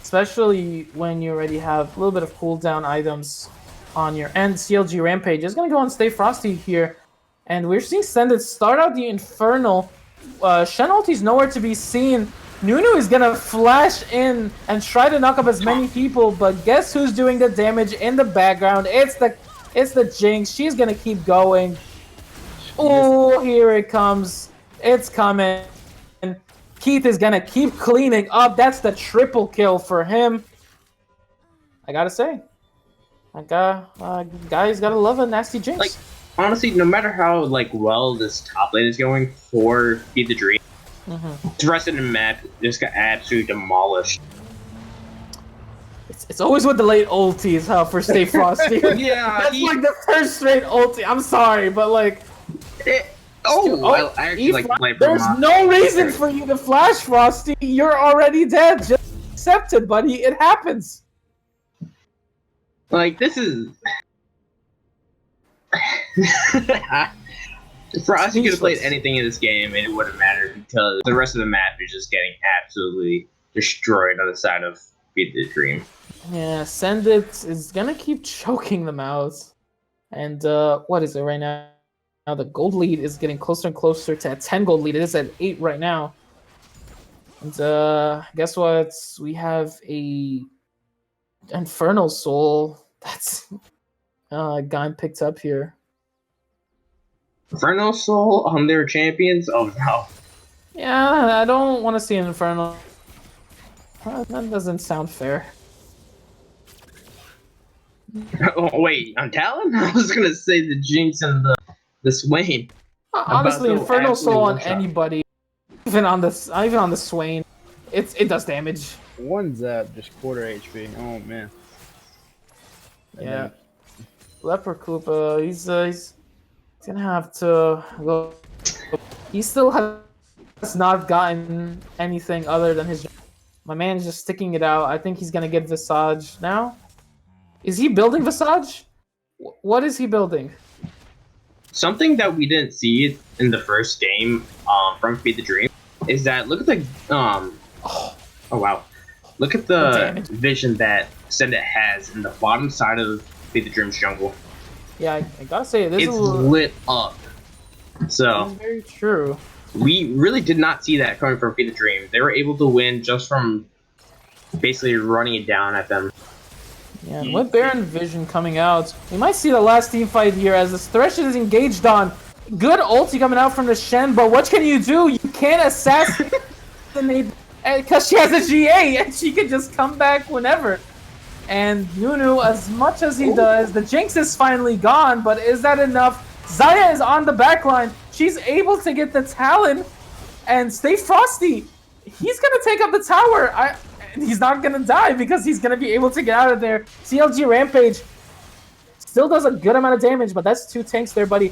especially when you already have a little bit of cooldown items on your end. CLG Rampage is going to go and stay Frosty here. And we're seeing Sendit start out the Infernal. Shen ulti's nowhere to be seen. Nunu is going to flash in and try to knock up as many people, but guess who's doing the damage in the background? It's the Jinx. She's going to keep going. Oh, here it comes. It's coming. Keith is going to keep cleaning up. That's the triple kill for him. I gotta say. Guys gotta love a nasty Jinx. Like, honestly, no matter how well this top lane is going for Feed the Dream, the rest of the map just got absolutely demolished. It's always with the late ultis, huh, for Stay Frosty. Yeah, that's like the first straight ulti. I'm sorry, but like... I actually like to play There's no reason for you to flash, Frosty. You're already dead. Just accept it, buddy. It happens. Like, this is... Frosty could have played anything in this game and it wouldn't matter because the rest of the map is just getting absolutely destroyed on the side of Beat the Dream. Yeah, Sendit is gonna keep choking them out. And what is it right now? Now the gold lead is getting closer and closer to a 10 gold lead. It is at 8 right now. And guess what? We have a Infernal Soul that's gotten picked up here. Infernal Soul on their champions? Oh no. Yeah, I don't want to see an Infernal. That doesn't sound fair. Oh wait, on Talon? I was gonna say the Jinx and the Swain. Honestly, Infernal Soul on anybody, even on the Swain, it does damage. One's at just quarter HP. Oh man. Yeah. Leper Koopa, he's gonna have to go. He still has not gotten anything other than his. My man is just sticking it out. I think he's gonna get Visage now. Is he building Visage? What is he building? Something that we didn't see in the first game from Feed the Dream is that look at the oh wow, look at the vision that Sendit has in the bottom side of Feed the Dream's jungle. Yeah, I gotta say this it's lit up. So that's very true. We really did not see that coming from Feed the Dream. They were able to win just from basically running it down at them. Yeah, with Baron Vision coming out, we might see the last team fight here as the Thresh is engaged on. Good ulti coming out from the Shen, but what can you do? You can't assassinate because she has a GA and she can just come back whenever. And Nunu, as much as he does, the Jinx is finally gone, but is that enough? Xayah is on the backline. She's able to get the Talon and Stay Frosty. He's gonna take up the tower. He's not gonna die because he's gonna be able to get out of there. CLG Rampage still does a good amount of damage, but that's 2 tanks there, buddy.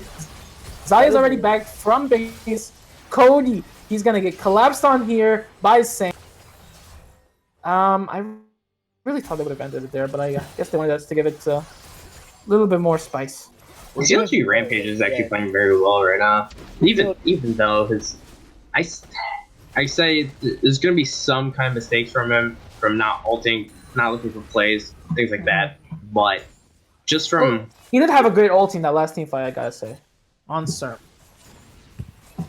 Xayah's already back from base. Cody, he's gonna get collapsed on here by Saint. I really thought they would have ended it there, but I guess they wanted us to give it a little bit more spice. CLG Rampage is actually playing very well right now. Even though his I say there's going to be some kind of mistakes from him, from not ulting, not looking for plays, things like that. But just from... he did have a great ulting that last team fight, I gotta say. On Serm.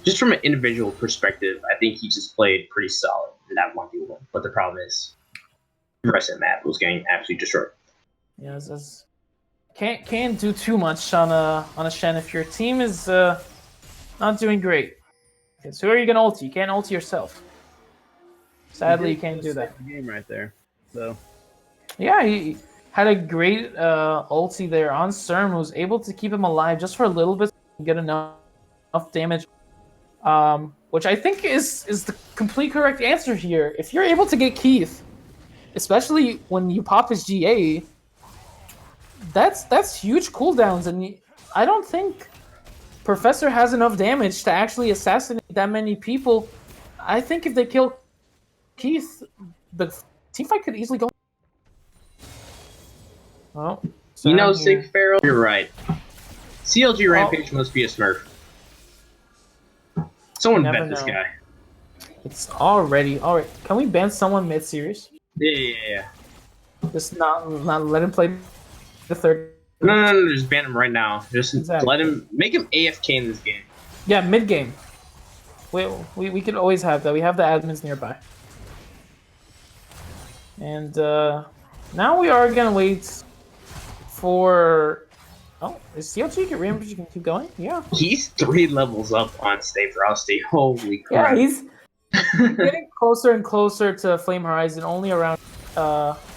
Just from an individual perspective, I think he just played pretty solid in that 1v1. But the problem is, the rest of the map was getting absolutely destroyed. Yeah, can't do too much on a Shen if your team is not doing great. So who are you gonna ulti? You can't ulti yourself. Sadly, you can't do that. Game right there. So yeah, he had a great ulti there on Serm, who was able to keep him alive just for a little bit, to get enough damage. Which I think is the complete correct answer here. If you're able to get Keith, especially when you pop his GA, that's huge cooldowns, and I don't think Professor has enough damage to actually assassinate that many people. I think if they kill Keith, the teamfight could easily go. Well, Sig Pharaoh, you're right. CLG Rampage must be a Smurf. Someone Never bet this know. guy. It's already all right. Can we ban someone mid-series? Yeah. Just not let him play the third. No, just ban him right now. Just Exactly. let him make him AFK in this game. Yeah, mid game. We could always have that. We have the admins nearby. And now we are gonna wait for. Oh, is CLG Rampage can keep going? Yeah. He's 3 levels up on Stay Frosty. Holy Yeah, crap! he's getting closer and closer to Flame Horizon. Only around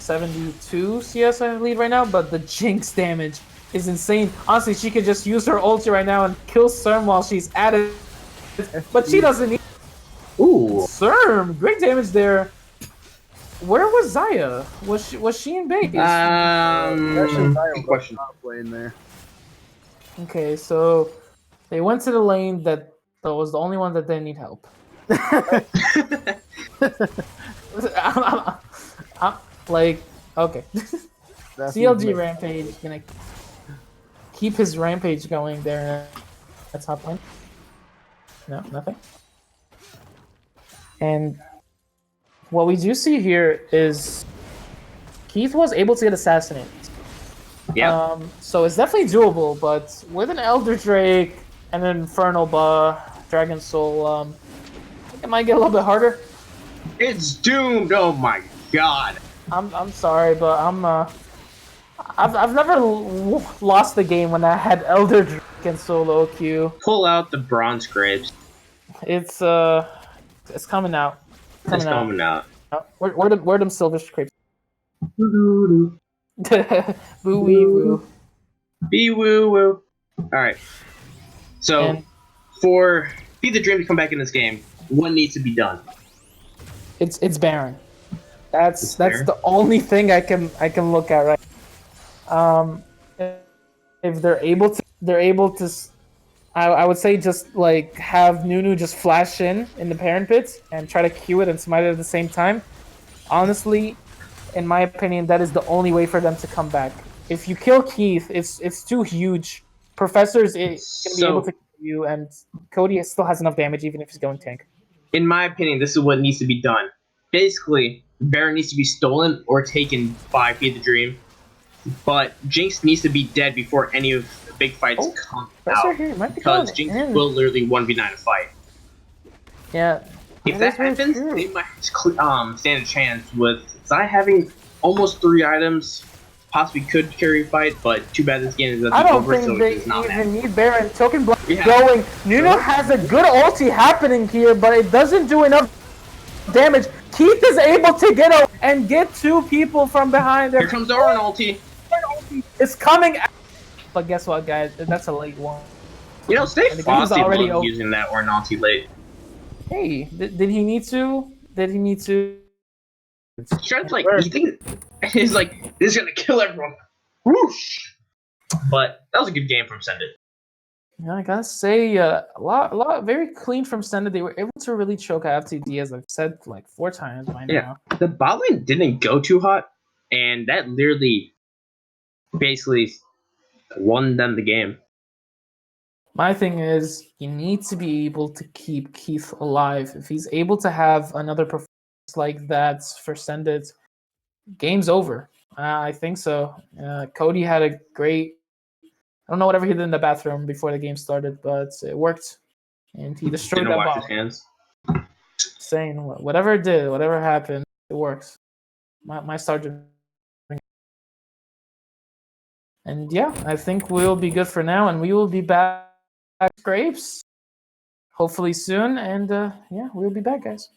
72 CS I believe right now, but the Jinx damage is insane. Honestly, she could just use her ulti right now and kill Serm while she's at it, but she doesn't need. Ooh, Serm, great damage there. Where was Zaya? Was she in base? Actually, good question. top lane there. Okay, so they went to the lane that was the only one that didn't need help. Like, okay. CLG Rampage gonna keep his rampage going there at top lane. No, nothing. And what we do see here is Keith was able to get assassinated. Yeah. So it's definitely doable, but with an Elder Drake and an Infernal Dragon Soul, it might get a little bit harder. It's doomed. Oh my god. I'm sorry, but I've never lost the game when I had Elder Drake and solo queue. Pull out the bronze grapes. It's coming out. It's coming out. Where them silver scrapes? Boo Boo-wee woo. Be woo woo. Alright. So And for Feed the Dream to come back in this game, what needs to be done? it's Baron. That's Baron? the only thing I can look at right. If they're able to, I would say just like have Nunu just flash in the parent pits and try to Q it and smite it at the same time. Honestly, in my opinion, that is the only way for them to come back. If you kill Keith, it's too huge. Professor's gonna be able to kill you, and Cody still has enough damage even if he's going tank. In my opinion, this is what needs to be done. Basically, Baron needs to be stolen or taken by Feed the Dream, but Jinx needs to be dead before any of the big fights come out. Here might be Because going Jinx in. will literally 1v9 a fight. Yeah. If that happens, they might stand a chance with Zai having almost 3 items. Possibly could carry a fight, but too bad this game is I don't over, think so they it's not even need Baron. Token block Yeah. going. Nuno has a good ulti happening here, but it doesn't do enough damage. Keith is able to get out and get 2 people from behind there. Here comes Orin ulti. It's coming. But guess what, guys? That's a late one. You know, Stay And the game's Frosty already loves over. using that Orin ulti late. Hey, did he need to? Did he need to? He's trying to, like, he thinks he's like, this is gonna kill everyone. Whoosh! But that was a good game from Send It. Yeah, I gotta say, a lot, very clean from Senda. They were able to really choke out FTD, as I've said like 4 times by now. Yeah, the bot lane didn't go too hot, and that literally basically won them the game. My thing is, you need to be able to keep Keith alive. If he's able to have another performance like that for Send It, game's over. I think so. Cody had a great. I don't know whatever he did in the bathroom before the game started, but it worked, and he destroyed Didn't that wash bot. his hands. Saying whatever it did, whatever happened, it works. My sergeant. And yeah, I think we'll be good for now, and we will be back at Scrapes hopefully soon. And yeah, we'll be back, guys.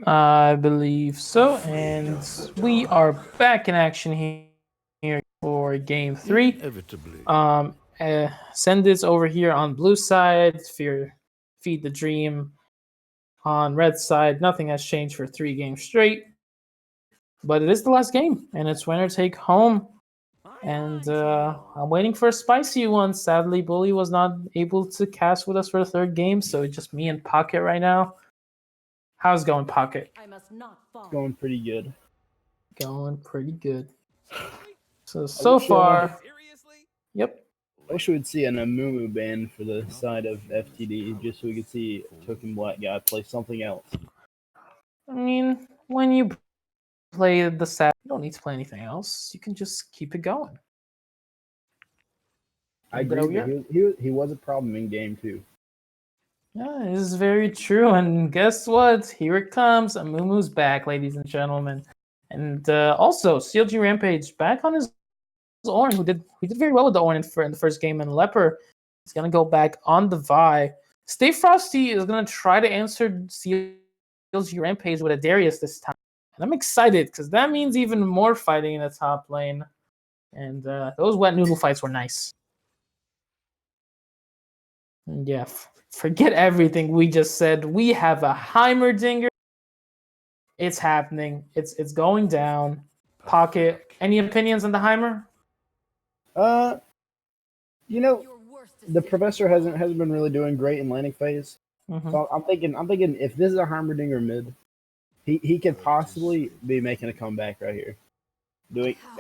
I believe so, and we are back in action here for game 3. Inevitably. Send this over here on blue side. Feed the dream. On red side, nothing has changed for 3 games straight. But it is the last game, and it's winner take home. And I'm waiting for a spicy one. Sadly, Bully was not able to cast with us for the 3rd game, so it's just me and Pocket right now. How's it going, Pocket? I must not fall. Going pretty good. Going pretty good. So wish, far, yep. I wish we would see an Amumu ban for the side of FTD, just so we could see Token Black Guy play something else. I mean, when you play the set, you don't need to play anything else. You can just keep it going. I agree, but he was a problem in game 2. Yeah, this is very true. And guess what? Here it comes. Amumu's back, ladies and gentlemen. And also, CLG Rampage back on his Ornn, who did very well with the Ornn in the first game, and Leper is gonna go back on the Vi. Stay Frosty is gonna try to answer CLG Rampage with a Darius this time, and I'm excited because that means even more fighting in the top lane. And those wet noodle fights were nice. And yeah, forget everything we just said. We have a Heimerdinger. It's happening. It's going down. Pocket. Any opinions on the Heimer? You know, the professor hasn't been really doing great in landing phase. Mm-hmm. So I'm thinking if this is a Heimerdinger mid, he could possibly be making a comeback right here.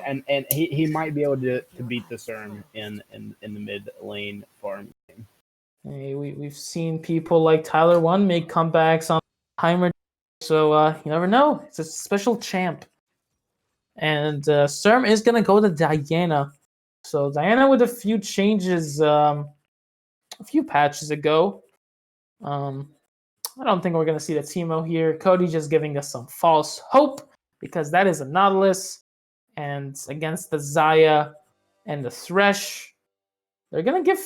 And he might be able to beat the CERM in the mid lane farm game. Hey, we've seen people like Tyler1 make comebacks on Heimer, so you never know. It's a special champ. And CERM is gonna go to Diana. So Diana with a few changes a few patches ago. I don't think we're gonna see the Teemo here. Cody just giving us some false hope because that is a Nautilus, and against the Xayah and the Thresh, they're gonna give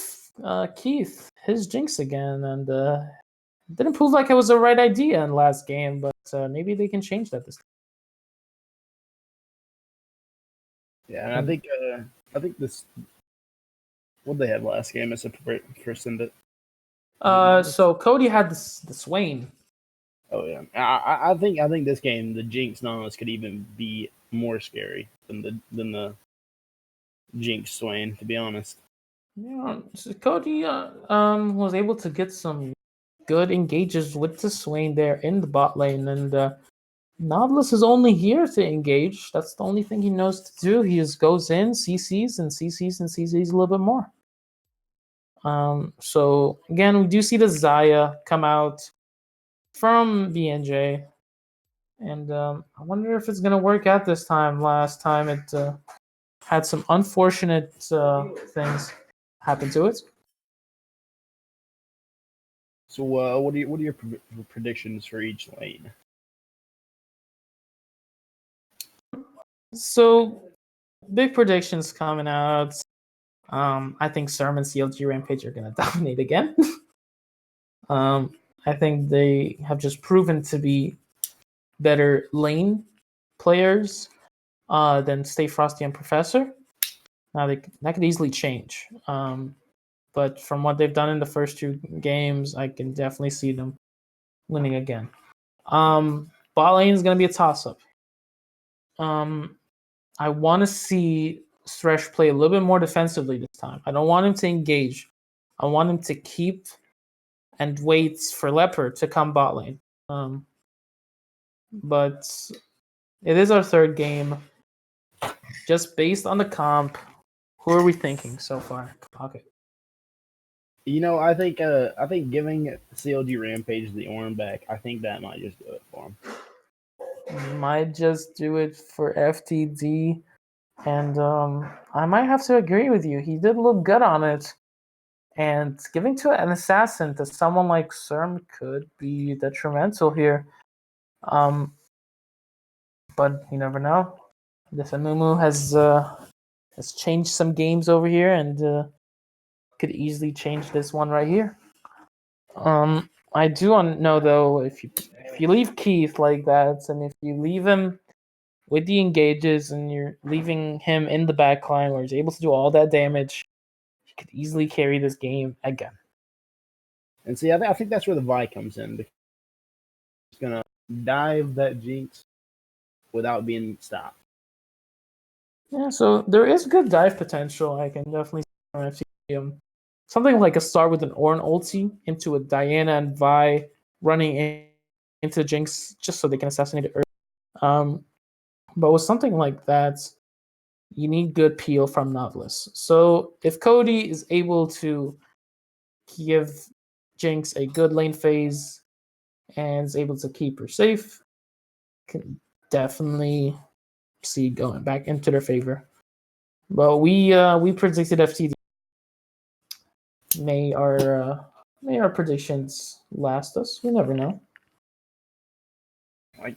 Keith his Jinx again, and it didn't prove like it was the right idea in last game, but maybe they can change that this time. Yeah, and I think this what they had last game is a Syndicate. So Cody had the Swain. Oh yeah, I think this game the Jinx Nautilus could even be more scary than the Jinx Swain, to be honest. Yeah, so Cody was able to get some good engages with the Swain there in the bot lane, and Nautilus is only here to engage. That's the only thing he knows to do. He just goes in, CCs, and CCs, and CCs a little bit more. So again, we do see the Xayah come out from BNJ, and I wonder if it's gonna work out this time. Last time it had some unfortunate things happen to it. So what are your predictions for each lane? So big predictions coming out. I think CERM and CLG Rampage are gonna dominate again. I think they have just proven to be better lane players than Stay Frosty and Professor. Now that could easily change. But from what they've done in the first 2 games, I can definitely see them winning again. Bot lane is going to be a toss-up. I want to see Thresh play a little bit more defensively this time. I don't want him to engage. I want him to keep and wait for Leopard to come bot lane. But it is our 3rd game. Just based on the comp, who are we thinking so far? Pocket. You know, I think giving CLG Rampage the Ornn back, I think that might just do it for him. Might just do it for FTD, and I might have to agree with you. He did look good on it, and giving to an assassin to someone like CERM could be detrimental here. But you never know. This Amumu has changed some games over here, and could easily change this one right here. I do want to know though if if you leave Keith like that, and if you leave him with the engages, and you're leaving him in the back line where he's able to do all that damage, he could easily carry this game again. And see, I think that's where the Vi comes in. He's gonna dive that Jinx without being stopped. Yeah, so there is good dive potential. I can definitely see something like a start with an Ornn ulti into a Diana and Vi running into Jinx just so they can assassinate it early. But with something like that, you need good peel from Nautilus. So if Cody is able to give Jinx a good lane phase and is able to keep her safe, can definitely see going back into their favor. But we predicted FTD. May our predictions last us? We never know.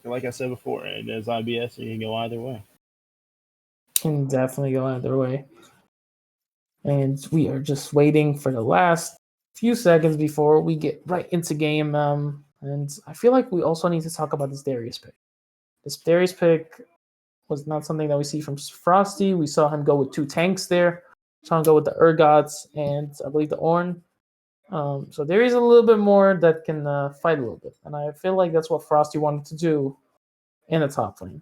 Like I said before, it is IBS, and you can go either way. Can definitely go either way. And we are just waiting for the last few seconds before we get right into game. And I feel like we also need to talk about this Darius pick. This Darius pick was not something that we see from Frosty. We saw him go with 2 tanks there. Saw him go with the Urgots and I believe the Ornn. So there is a little bit more that can fight a little bit. And I feel like that's what Frosty wanted to do in the top lane.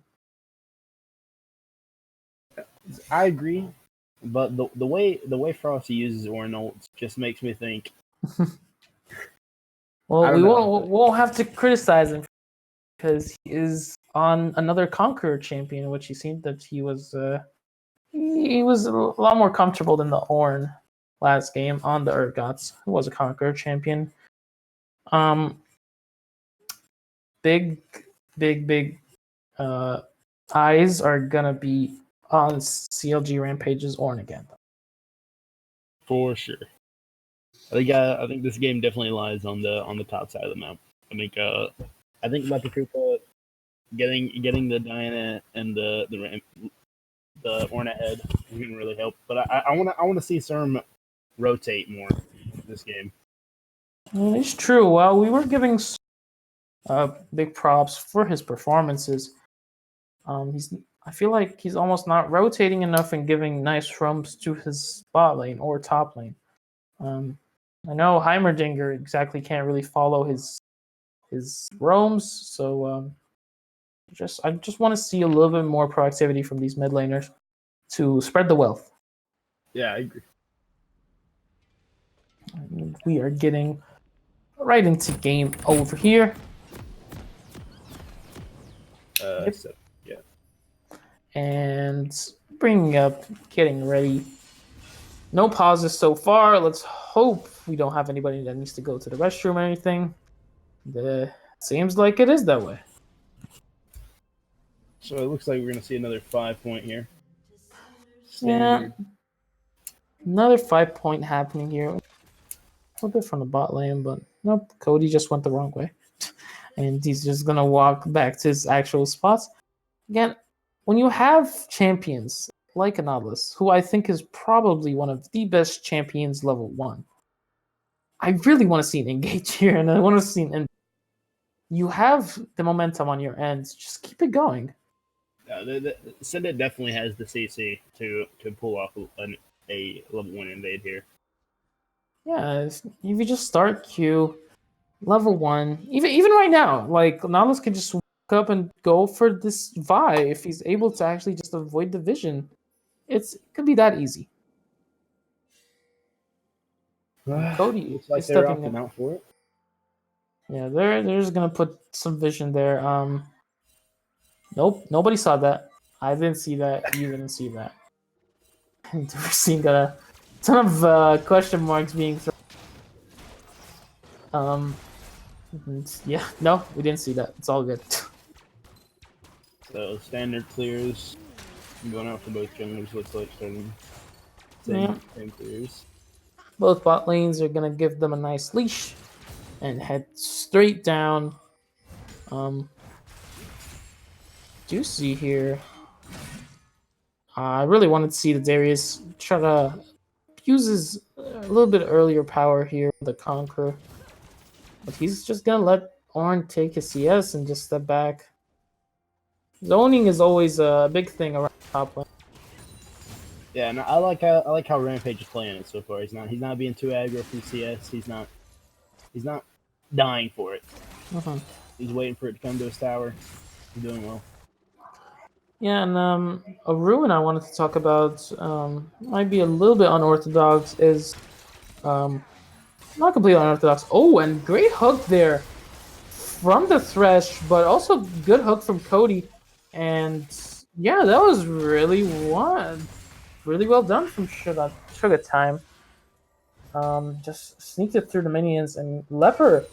I agree, but the way Frosty uses Ornn ults just makes me think. Well, we won't have to criticize him because he is on another Conqueror champion, which he seemed that he was a lot more comfortable than the Ornn last game on the Urgots, who was a Conqueror champion. Big eyes are gonna be on CLG Rampage's Ornn again. For sure. I think this game definitely lies on the top side of the map. I think Batakupa getting the Diana and the Ornn ahead is going to really help. But I want to see Serm rotate more this game. It's true. Well, we were giving big props for his performances. I feel like he's almost not rotating enough and giving nice roams to his bot lane or top lane. I know Heimerdinger exactly can't really follow his roams, so I just want to see a little bit more proactivity from these mid laners to spread the wealth. Yeah, I agree. And we are getting right into game over here. So, yeah. And bringing up, getting ready. No pauses so far. Let's hope we don't have anybody that needs to go to the restroom or anything. Seems like it is that way. So it looks like we're going to see another 5-point here. Standard. Yeah. Another 5-point happening here. A little bit from the bot lane, but nope. Cody just went the wrong way. And he's just going to walk back to his actual spots. Again, when you have champions like Nautilus, who I think is probably one of the best champions level 1, I really want to see an engage here, and I want to see an. You have the momentum on your end. Just keep it going. Syndet definitely has the CC to pull off a level 1 invade here. Yeah, if you just start Q, level 1, even right now, like Nautilus can just walk up and go for this Vi if he's able to actually just avoid the vision. It could be that easy. Cody looks like is they're stepping opting out for it. Yeah, they're just gonna put some vision there. Nope, nobody saw that. I didn't see that. You didn't see that. And we're seeing a ton of question marks being thrown. Yeah, no, we didn't see that. It's all good. So standard clears. Going out for both junglers looks like starting same clears. Both bot lanes are gonna give them a nice leash and head straight down. Do see here. I really wanted to see the Darius try to use his a little bit earlier power here, the Conqueror. But he's just gonna let Ornn take his CS and just step back. Zoning is always a big thing around top lane. Yeah, and I like how Rampage is playing it so far. He's not being too aggro from CS. He's not dying for it. Mhm. He's waiting for it to come to his tower. He's doing well. Yeah, and a ruin I wanted to talk about might be a little bit unorthodox is not completely unorthodox. Oh, and great hook there from the Thresh, but also good hook from Cody. And yeah, that was really well done from Sugar Time. Just sneaked it through the minions, and Leper,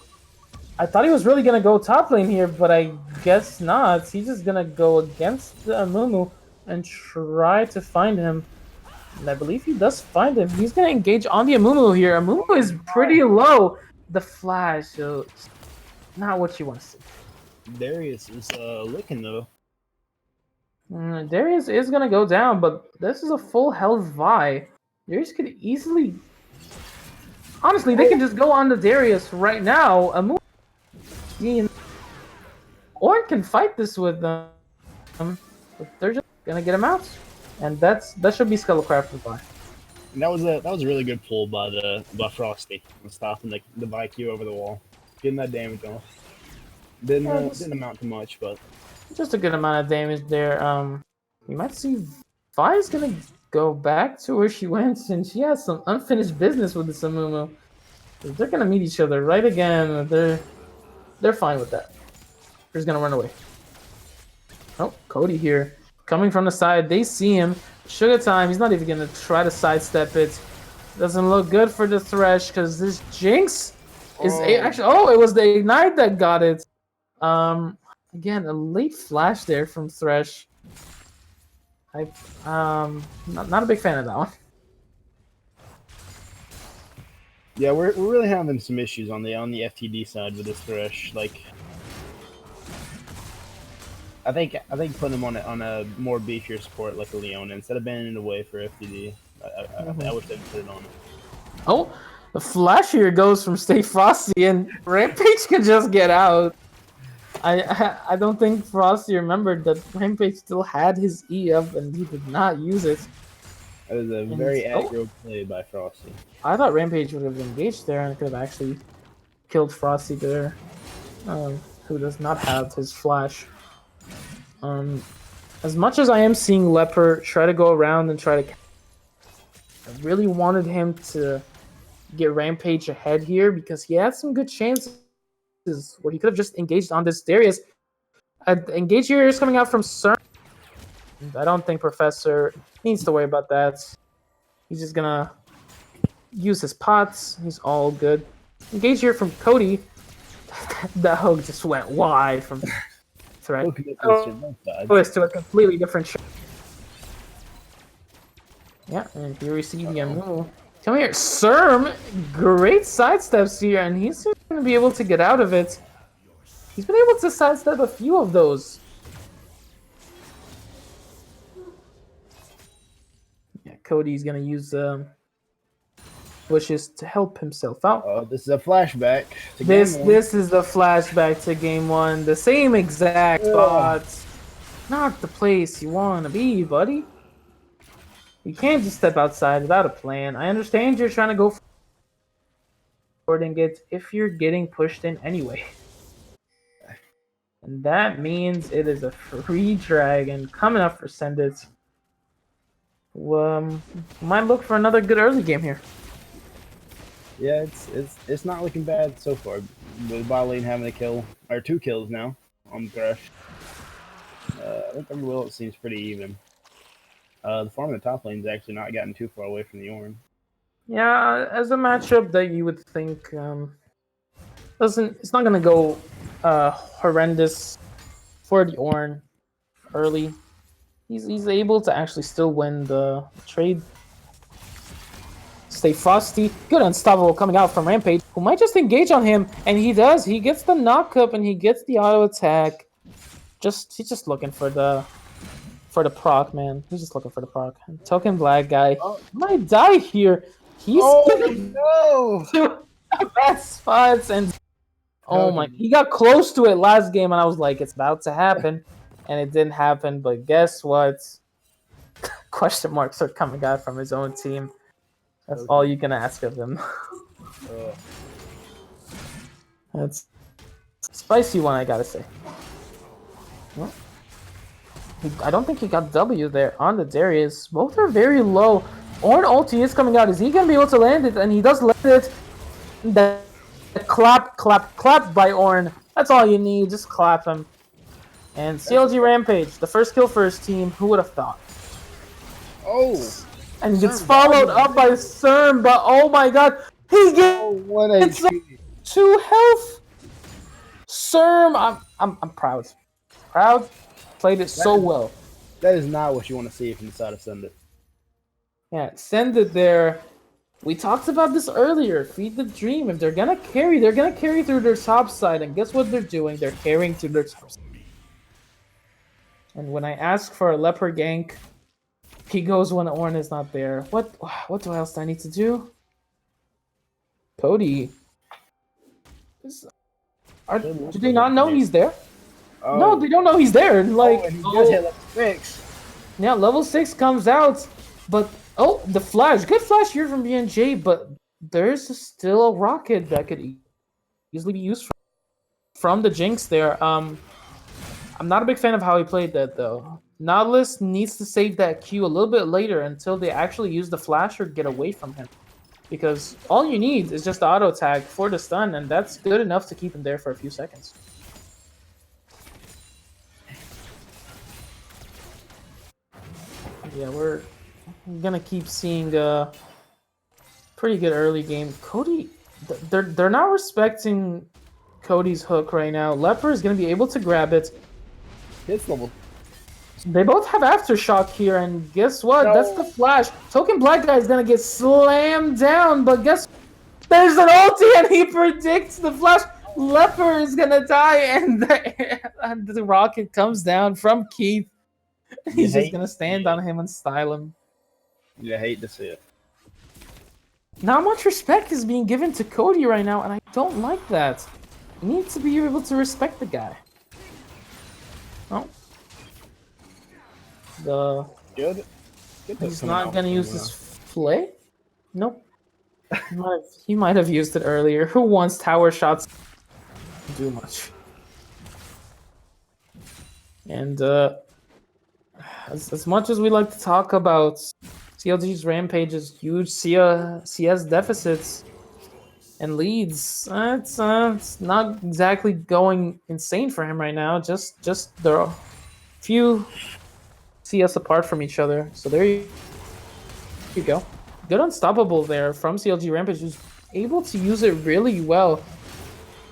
I thought he was really gonna go top lane here, but I guess not. He's just gonna go against the Amumu and try to find him. And I believe he does find him. He's gonna engage on the Amumu here. Amumu is pretty low. The flash, so not what you want to see. Darius is looking though. Darius is gonna go down, but this is a full health Vi. Darius could easily. Honestly, they can just go on to Darius right now. Amumu. Ornn can fight this with them, but they're just gonna get him out, and that should be Skullcraft Vi. And that was a really good pull by Frosty, stopping the Vikyu over the wall, getting that damage off. Didn't amount to much, but just a good amount of damage there. You might see Vi's gonna go back to where she went, and she has some unfinished business with the Samumu. They're gonna meet each other right again. They're fine with that. They're just gonna run away. Oh, Cody here, coming from the side. They see him. Sugar Time. He's not even gonna try to sidestep it. Doesn't look good for the Thresh because this Jinx is actually. Oh, it was the Ignite that got it. Again, a late flash there from Thresh. Not a big fan of that one. yeah, we're really having some issues on the FTD side with this Thresh. Like, I think putting him on a more beefier support like a Leona instead of banning it away for FTD. I wish they'd put it on. Oh, the flash here goes from Stay Frosty, and Rampage can just get out. I don't think Frosty remembered that Rampage still had his E up and he did not use it. That was a very aggro play by Frosty. I thought Rampage would have engaged there and could have actually killed Frosty there, who does not have his flash. As much as I am seeing Leper try to go around and try to... I really wanted him to get Rampage ahead here because he had some good chances where he could have just engaged on this Darius. Engage here is coming out from CERN. I don't think Professor needs to worry about that. He's just gonna use his pots. He's all good. Engage here from Cody. That hook just went wide from threat. Twist to a completely different shot. Yeah, and here we see the Amumu. Come here, Serm! Great sidesteps here, and he's going to be able to get out of it. He's been able to sidestep a few of those. Yeah, Cody's going to use wishes to help himself out. Oh, this is a flashback to This is the flashback to game one. The same exact spot. Not the place you want to be, buddy. You can't just step outside without a plan. I understand you're trying to go forward and get if you're getting pushed in anyway. And that means it is a free dragon coming up for Send It. Might look for another good early game here. Yeah, it's not looking bad so far. With bot lane having a kill or 2 kills now on Thresh. I think everywhere it seems pretty even. The farm in the top lane's actually not gotten too far away from the Ornn. Yeah, as a matchup that you would think it's not gonna go horrendous for the Ornn early. He's able to actually still win the trade. Stay Frosty, good unstoppable coming out from Rampage, who might just engage on him, and he does. He gets the knock up and he gets the auto attack. He's just looking for the proc, man. He's just looking for the proc. Token Black guy might die here. He's no! to bad spots, and Oh my! He got close to it last game, and I was like, "It's about to happen," and it didn't happen. But guess what? Question marks are coming out from his own team. That's all you can ask of him. That's a spicy one, I gotta say. Well, I don't think he got W there on the Darius. Both are very low. Ornn ulti is coming out. Is he gonna be able to land it? And he does land it. The clap by Ornn. That's all you need. Just clap him. And CLG Rampage, the first kill for his team. Who would have thought? Oh. And gets followed up by Serm, but oh my god, he gets 2 health. Serm, I'm proud. Proud. Played it so well. That is not what you want to see from the side of Send It. Yeah, Send It there. We talked about this earlier. Feed the Dream. If they're gonna carry through their top side. And guess what they're doing? They're carrying through their top side. And when I ask for a leopard gank, he goes when Ornn is not there. What else do I need to do? Cody. Do they not know he's there? Oh. No, they don't know he's there. Like, and he does hit level 6. Yeah, level 6 comes out, but the flash, good flash here from BNJ, but there's still a rocket that could easily be used from the Jinx there. I'm not a big fan of how he played that though. Nautilus needs to save that Q a little bit later until they actually use the flash or get away from him. Because all you need is just the auto tag for the stun, and that's good enough to keep him there for a few seconds. Yeah, we're gonna keep seeing a pretty good early game. Cody, they're not respecting Cody's hook right now. Leper is gonna be able to grab it. Hits level. They both have Aftershock here, and guess what? No. That's the flash. Token Black Guy is gonna get slammed down, but guess what? There's an ulti, and he predicts the flash. Leper is gonna die, and the rocket comes down from Keith. He's just gonna stand on him and style him. You hate to see it. Not much respect is being given to Cody right now, and I don't like that. You need to be able to respect the guy. Oh. Good. He's not gonna use his play? Nope. He might have used it earlier. Who wants tower shots? Do much. And as much as we like to talk about CLG's Rampage's huge CS deficits and leads, it's not exactly going insane for him right now. Just there are few CS apart from each other. So there you go. Good unstoppable there from CLG Rampage, who's able to use it really well.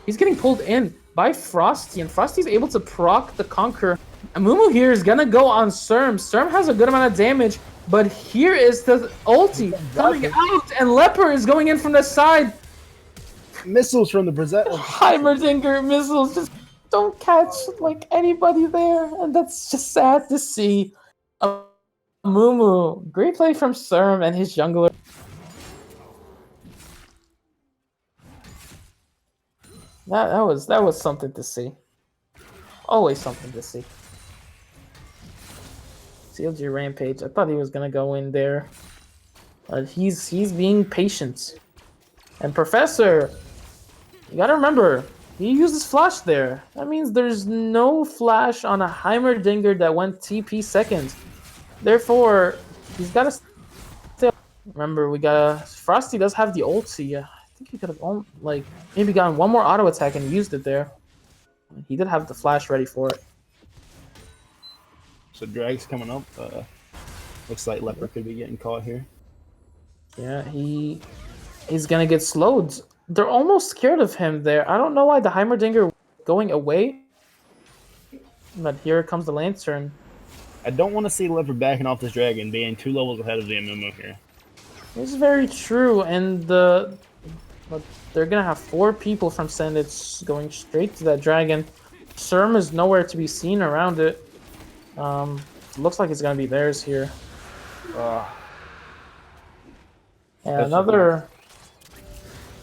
He's getting pulled in by Frosty, and Frosty's able to proc the Conquer. Amumu here is gonna go on Serm. Serm has a good amount of damage, but here is the ulti coming out, and Leper is going in from the side. Missiles from the Brazil. Heimerdinger missiles just don't catch like anybody there, and that's just sad to see. Amumu, great play from Serm and his jungler. That was something to see. Always something to see. CLG Rampage. I thought he was gonna go in there, but he's being patient. And Professor, you gotta remember, he uses flash there. That means there's no flash on a Heimerdinger that went TP second. Therefore, he's gotta stay. Remember, Frosty does have the ulti. I think he could have maybe gotten one more auto attack and used it there. He did have the flash ready for it. So Drag's coming up. Looks like Leper could be getting caught here. Yeah, he's gonna get slowed. They're almost scared of him there. I don't know why the Heimerdinger going away. But here comes the Lantern. I don't want to see Leper backing off this dragon, being 2 levels ahead of the Amumu here. This is very true, and but they're gonna have 4 people from Sendits going straight to that dragon. Serm is nowhere to be seen around it. Looks like it's gonna be theirs here. And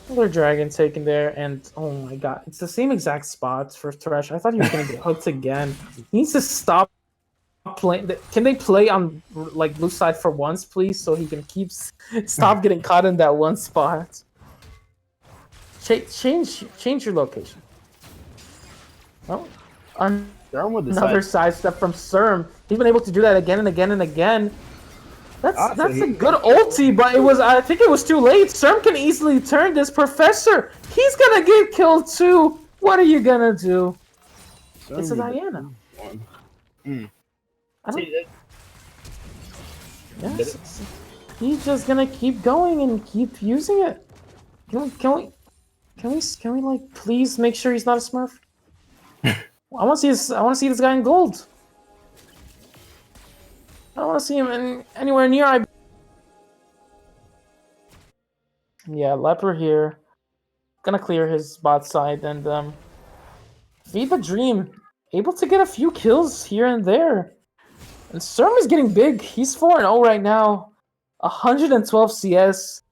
Another dragon taken there, and oh my god, it's the same exact spot for Thresh. I thought he was gonna get hooked again. He needs to stop playing. Can they play on like blue side for once, please, so he can stop getting caught in that one spot. Change your location. Oh, another sidestep from Serm. He's been able to do that again and again and again. That's a good ulti, but I think it was too late. Serm can easily turn this. Professor, he's gonna get killed too. What are you gonna do? It's a Diana. Yes. He's just gonna keep going and keep using it. Can we like please make sure he's not a Smurf? I want to see this guy in gold. I don't want to see him anywhere near IBS. Yeah, Leper here. Gonna clear his bot side and Feed the Dream. Able to get a few kills here and there. And Serm is getting big. He's 4-0 right now. 112 CS.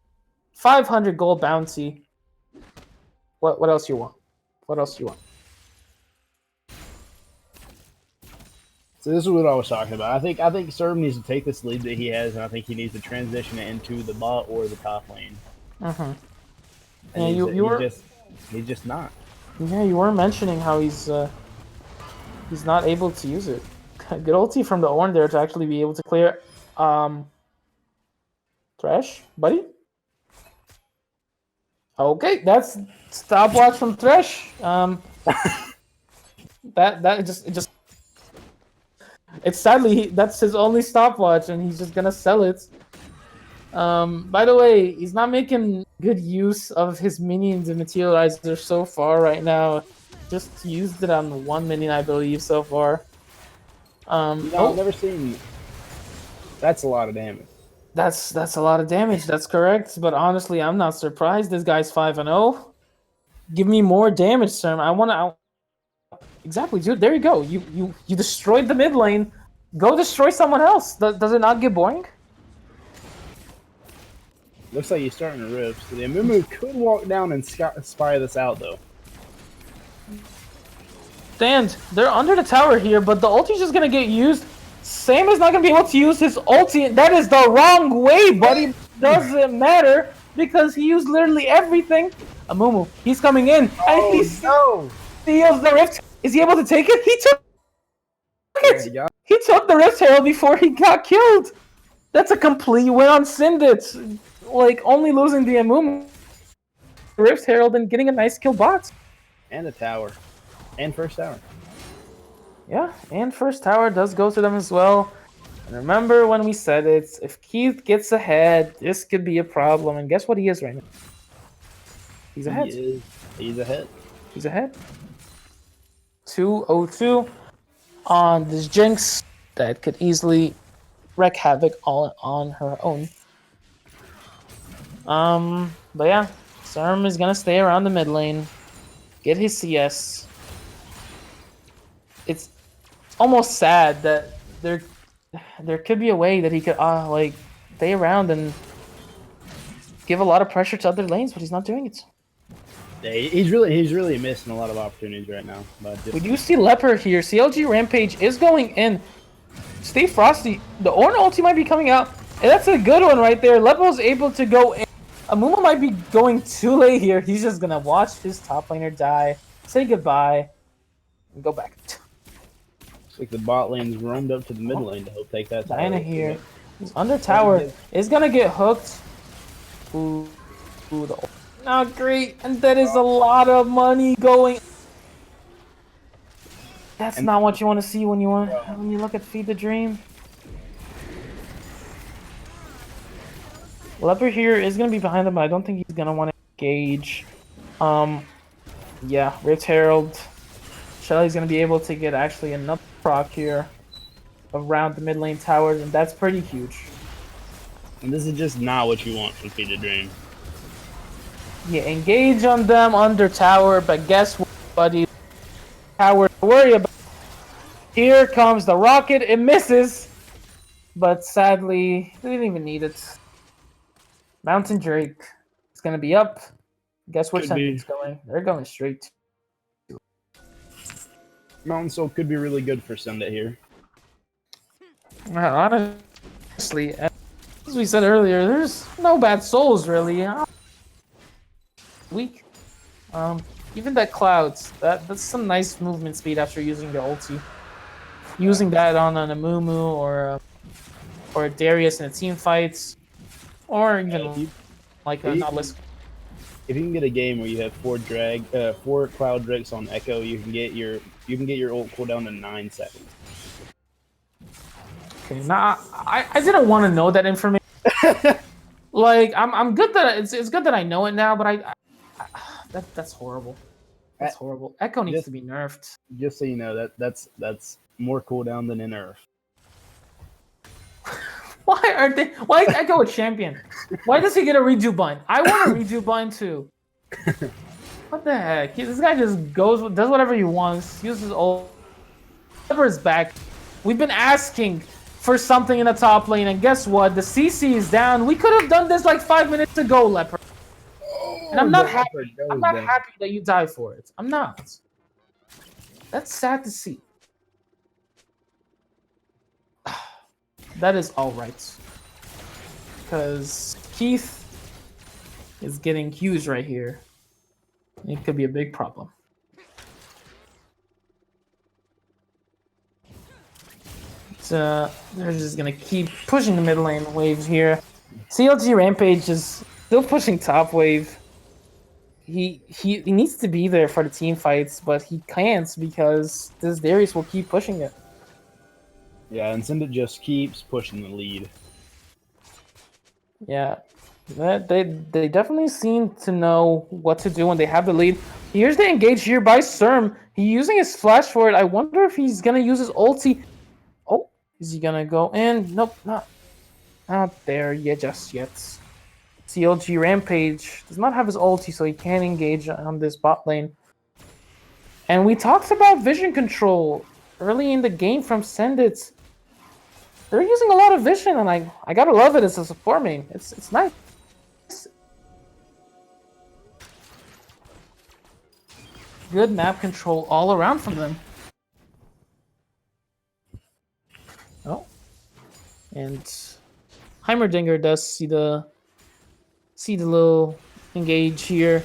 500 gold bounty. What else you want? What else you want? So this is what I was talking about. I think Serb needs to take this lead that he has, and I think he needs to transition it into the bot or the top lane. And yeah, he's just not. Yeah, you were mentioning how he's not able to use it. Good ulti from the Ornn there to actually be able to clear Thresh, buddy. Okay, that's stopwatch from Thresh. That just it's sadly that's his only stopwatch, and he's just gonna sell it. By the way, he's not making good use of his minions and materializer so far right now. Just used it on one minion, I believe, so far. I've never seen. That's a lot of damage. That's a lot of damage. That's correct. But honestly, I'm not surprised. This guy's 5-0. Give me more damage, sir. I want to. Exactly, dude. There you go. You destroyed the mid lane. Go destroy someone else. Does it not get boring? Looks like he's starting to rift. So the Amumu could walk down and spy this out, though. Stand. They're under the tower here, but the ulti's just gonna get used. Sam is not gonna be able to use his ulti. That is the wrong way, buddy. Doesn't matter because he used literally everything. Amumu, he's coming in, and he steals the rift. Is he able to take it? He took it. He took the rift herald before he got killed. That's a complete win on Syndit. Like only losing the Amumu, rift herald, and getting a nice kill bot. And the tower. And first tower. Yeah, and first tower does go to them as well. And remember when we said it, if Keith gets ahead, this could be a problem. And guess what he is right now? He's ahead. He's ahead. He's ahead. 2-0-2 on this Jinx that could easily wreak havoc all on her own. But yeah, Serm is gonna stay around the mid lane, get his CS. It's almost sad that there could be a way that he could like stay around and give a lot of pressure to other lanes, but he's not doing it. Yeah, he's really missing a lot of opportunities right now. But we do see Leper here. CLG Rampage is going in. Stay frosty. The Ornn ulti might be coming out, and that's a good one right there. Leper's able to go in. Amumu might be going too late here. He's just gonna watch his top laner die, say goodbye, and go back. Looks like the bot lane's roamed up to the mid lane to help take that tower. Diana here. He's under tower. Is gonna get hooked. Ooh, not great. And that is a lot of money going. That's not what you want to see when you look at Feed the Dream. Leper here is gonna be behind him, but I don't think he's gonna want to engage. Yeah, Rift Herald. Shelly's gonna be able to get actually enough proc here around the mid lane towers, and that's pretty huge. And this is just not what you want from Feed the Dream. Yeah, engage on them under tower, but guess what, buddy? Tower to worry about. Here comes the rocket. It misses, but sadly, they didn't even need it. Mountain Drake is gonna be up. Guess where Could be. Sendit's going? They're going straight. Mountain Soul could be really good for Sunday here. Honestly, as we said earlier, there's no bad souls really. Weak. Even that Clouds, that's some nice movement speed after using the ulti. Using that on an Amumu or a Darius in a team fights, or even like a Nautilus. If you can get a game where you have 4 Cloud Drakes on Echo, you can get your ult cooldown to 9 seconds. Okay, now I didn't want to know that information. Like I'm good that it's good that I know it now, but that's horrible. That's horrible. Echo needs to be nerfed. Just so you know, that's more cooldown than in Earth. Why is Echo a champion? Why does he get a redo bind? I want a redo bind too. What the heck? This guy just does whatever he wants, uses ult. Whatever is back. We've been asking for something in the top lane, and guess what? The CC is down. We could have done this like 5 minutes ago, Leopard. And I'm not happy. I'm not happy that you died for it. I'm not. That's sad to see. That is all right. Because Keith is getting Qs right here. It could be a big problem. So they're just gonna keep pushing the mid lane waves here. CLG Rampage is still pushing top wave. He needs to be there for the team fights, but he can't because this Darius will keep pushing it. Yeah, and Sindit just keeps pushing the lead. Yeah, they definitely seem to know what to do when they have the lead. Here's the engage here by Serm. He's using his flash for it. I wonder if he's gonna use his ulti. Oh, is he gonna go in? Nope, not there yet just yet. CLG Rampage does not have his ulti, so he can't engage on this bot lane. And we talked about vision control early in the game from Sendit. They're using a lot of vision, and I gotta love it as a support main. It's nice. Good map control all around from them. Oh, and Heimerdinger does see the little engage here.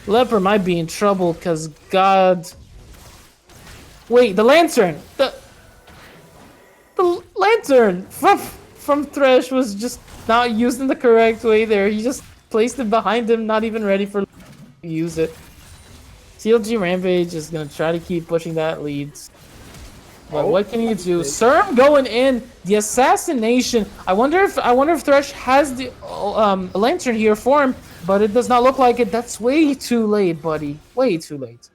Leper might be in trouble because God. Wait, the lantern. The lantern from Thresh was just not used in the correct way there. He just placed it behind him, not even ready for to use it. CLG Rampage is gonna try to keep pushing that lead. But what can you do? Serm going in, the assassination. I wonder if Thresh has the lantern here for him, but it does not look like it. That's way too late, buddy. Way too late.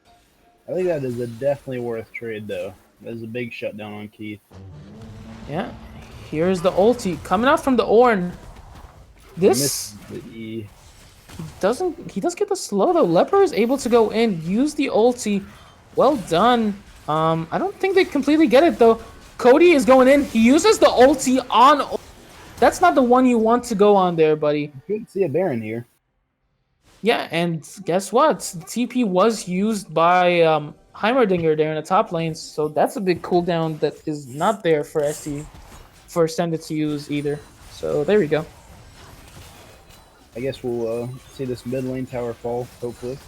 I think that is a definitely worth trade, though. That is a big shutdown on Keith. Yeah, here's the ulti coming out from the Ornn. This he does get the slow though. Leper is able to go in, use the ulti. Well done. I don't think they completely get it though. Cody is going in. He uses the ulti on. That's not the one you want to go on there, buddy. You couldn't see a Baron here. Yeah, and guess what? TP was used by Heimerdinger there in the top lane, so that's a big cooldown that is not there for Sendit to use either. So there we go. I guess we'll see this mid lane tower fall, hopefully.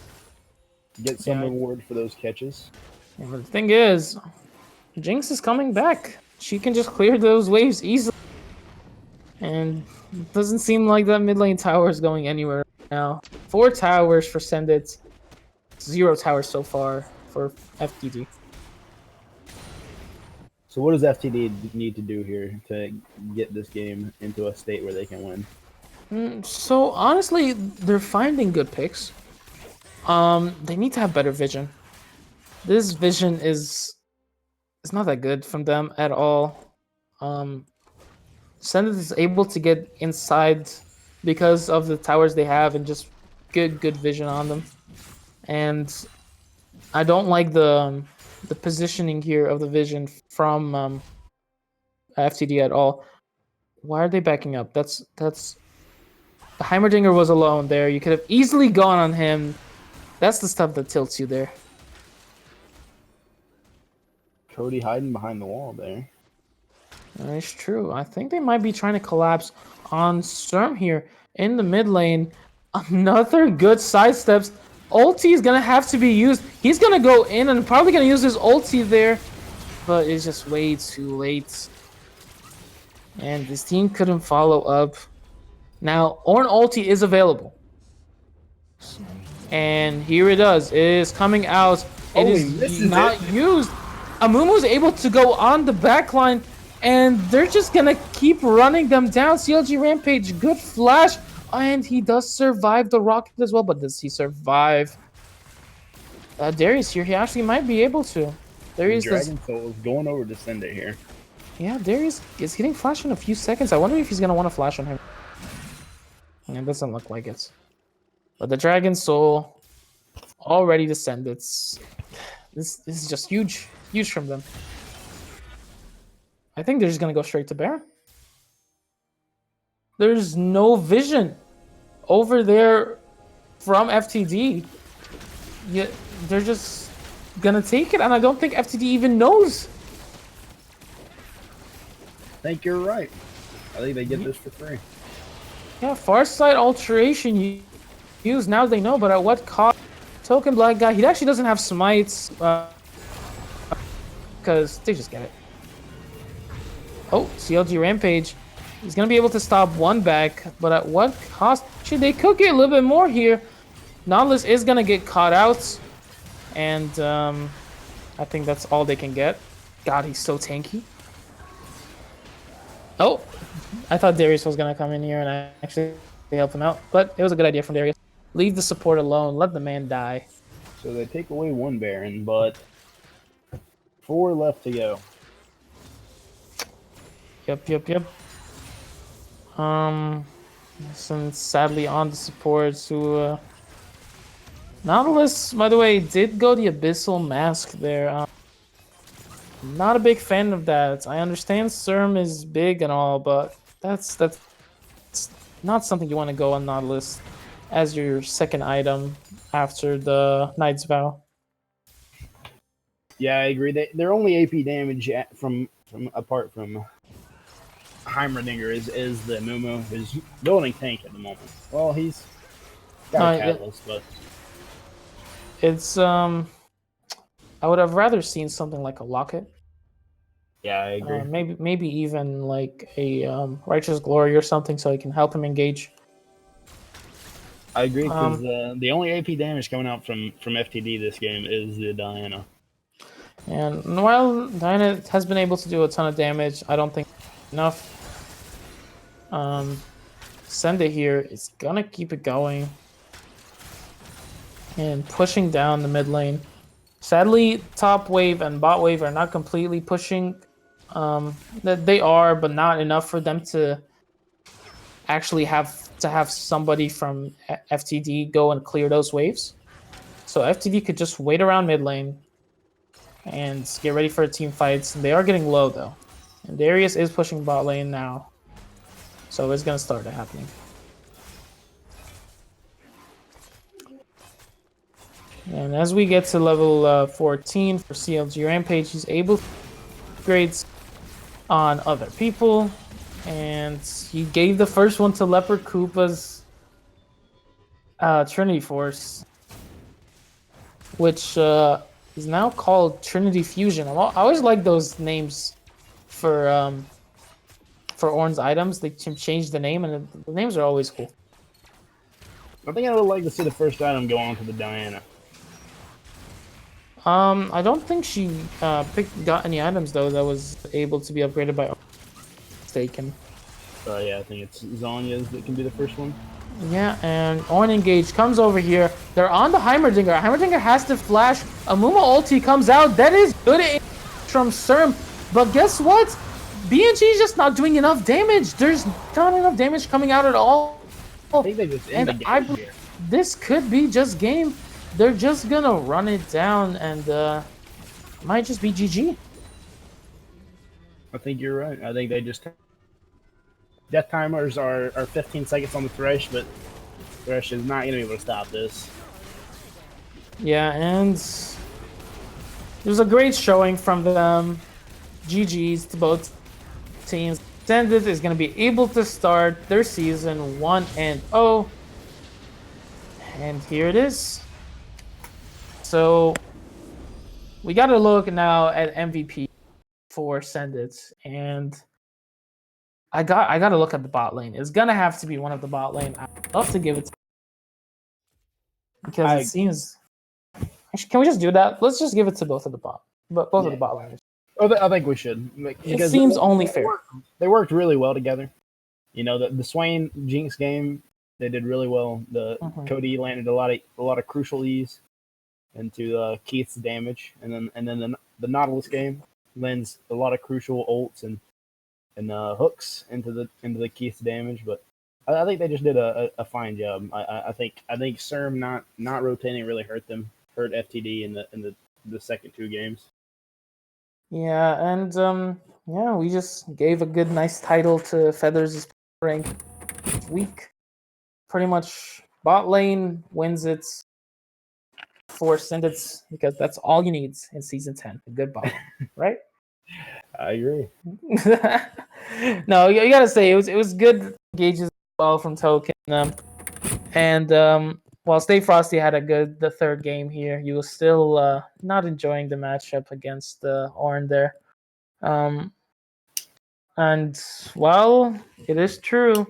Get some reward for those catches. Yeah, but the thing is, Jinx is coming back. She can just clear those waves easily. And it doesn't seem like that mid lane tower is going anywhere now. 4 towers for Sendit. 0 towers so far for FTD. So what does FTD need to do here to get this game into a state where they can win? So honestly, they're finding good picks. They need to have better vision. This vision is not that good from them at all. Sendit is able to get inside because of the towers they have and just good vision on them. And I don't like the positioning here of the vision from FTD at all. Why are they backing up? That's The Heimerdinger was alone there. You could have easily gone on him. That's the stuff that tilts you there. Cody hiding behind the wall there. That's true. I think they might be trying to collapse on Sturm here in the mid lane. Another good sidesteps. Ulti is going to have to be used. He's going to go in and probably going to use his ulti there. But it's just way too late. And this team couldn't follow up. Now, Ornn ulti is available. And here it is. It is coming out. It is not used. Amumu's able to go on the backline, and they're just gonna keep running them down. CLG Rampage, good flash, and he does survive the rocket as well, but does he survive? Darius here, he actually might be able to. Darius Dragon Soul is going over to send it here. Yeah, Darius is getting flashed in a few seconds. I wonder if he's gonna want to flash on him. It doesn't look like it. But the Dragon Soul already descended. This is just huge. Huge from them. I think they're just going to go straight to Baron. There's no vision over there from FTD. Yeah, they're just going to take it, and I don't think FTD even knows. I think you're right. I think they get this for free. Yeah, Farsight alteration used. Now they know, but at what cost? Token Black Guy, he actually doesn't have smites. Because they just get it. Oh, CLG Rampage. He's going to be able to stop one back, but at what cost? Actually, they could get a little bit more here. Nautilus is going to get caught out. And I think that's all they can get. God, he's so tanky. Oh, I thought Darius was going to come in here and actually help him out. But it was a good idea from Darius. Leave the support alone. Let the man die. So they take away one Baron, but 4 left to go. Yep. Since sadly on the supports who Nautilus, by the way, did go the Abyssal Mask there. Not a big fan of that. I understand Serm is big and all, but that's not something you want to go on Nautilus as your second item after the Knight's Vow. Yeah, I agree. Their only AP damage from apart from Heimerdinger is the Mumu, who's building tank at the moment. Well, he's got a catalyst, but it's I would have rather seen something like a Locket. Yeah, I agree. Maybe even like a Righteous Glory or something, so he can help him engage. I agree, because the only AP damage coming out from FTD this game is the Diana. And while Diana has been able to do a ton of damage, I don't think enough. Send it here is gonna keep it going and pushing down the mid lane. Sadly, top wave and bot wave are not completely pushing. That they are, but not enough for them to actually have somebody from FTD go and clear those waves. So FTD could just wait around mid lane and get ready for team fights. They are getting low though, and Darius is pushing bot lane now, so it's gonna start happening. And as we get to level 14 for CLG Rampage, he's able to upgrades on other people, and he gave the first one to Leopard Koopa's Trinity Force, which is now called Trinity Fusion. I always like those names for Ornn's items. They change the name, and the names are always cool. I think I would like to see the first item go on to the Diana. I don't think she got any items though that was able to be upgraded by mistaken. Yeah, I think it's Zonya's that can be the first one. Yeah, and Ornn Engage comes over here. They're on the Heimerdinger. Heimerdinger has to flash. Amuma ulti comes out. That is good from Serm. But guess what? BNG is just not doing enough damage. There's not enough damage coming out at all. I think they just end the game here. This could be just game. They're just gonna run it down, and might just be GG. I think you're right. I think they just death timers are 15 seconds on the Thresh, but Thresh is not going to be able to stop this. Yeah, and it was a great showing from them. GG's to both teams. Sendit is going to be able to start their season 1-0. And here it is. So we got to look now at MVP for Sendit, and I got to look at the bot lane. It's gonna have to be one of the bot lane. I'd love to give it to, because it seems. Actually, can we just do that? Let's just give it to both of the bot, but both of the bot laners. Oh, I think we should. It seems only fair. They worked really well together. You know, the Swain Jinx game, they did really well. The Cody landed a lot of crucial E's into Keith's damage, and then the Nautilus game lends a lot of crucial ults and hooks into the Keith's damage. But I think they just did a fine job. I think Serm not rotating really hurt FTD in the second 2 games. Yeah, and yeah, we just gave a good, nice title to Feathers' rank week. Pretty much, bot lane wins it for Sendits, because that's all you need in season 10. A good bot lane, right? I agree. No, you gotta say it was good engages well from Token, and while Stay Frosty had the third game here, he was still not enjoying the matchup against Ornn there. And well, it is true.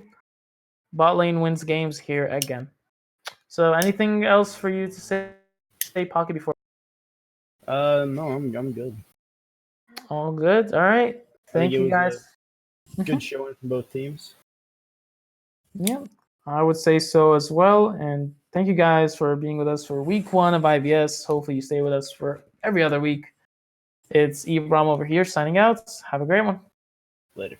Bot lane wins games here again. So, anything else for you to say, Pocket, before? No, I'm good. All good. All right. Thank you, guys. Good showing from both teams. Yeah, I would say so as well. And thank you guys for being with us for week 1 of IBS. Hopefully you stay with us for every other week. It's Ibram over here signing out. Have a great one. Later.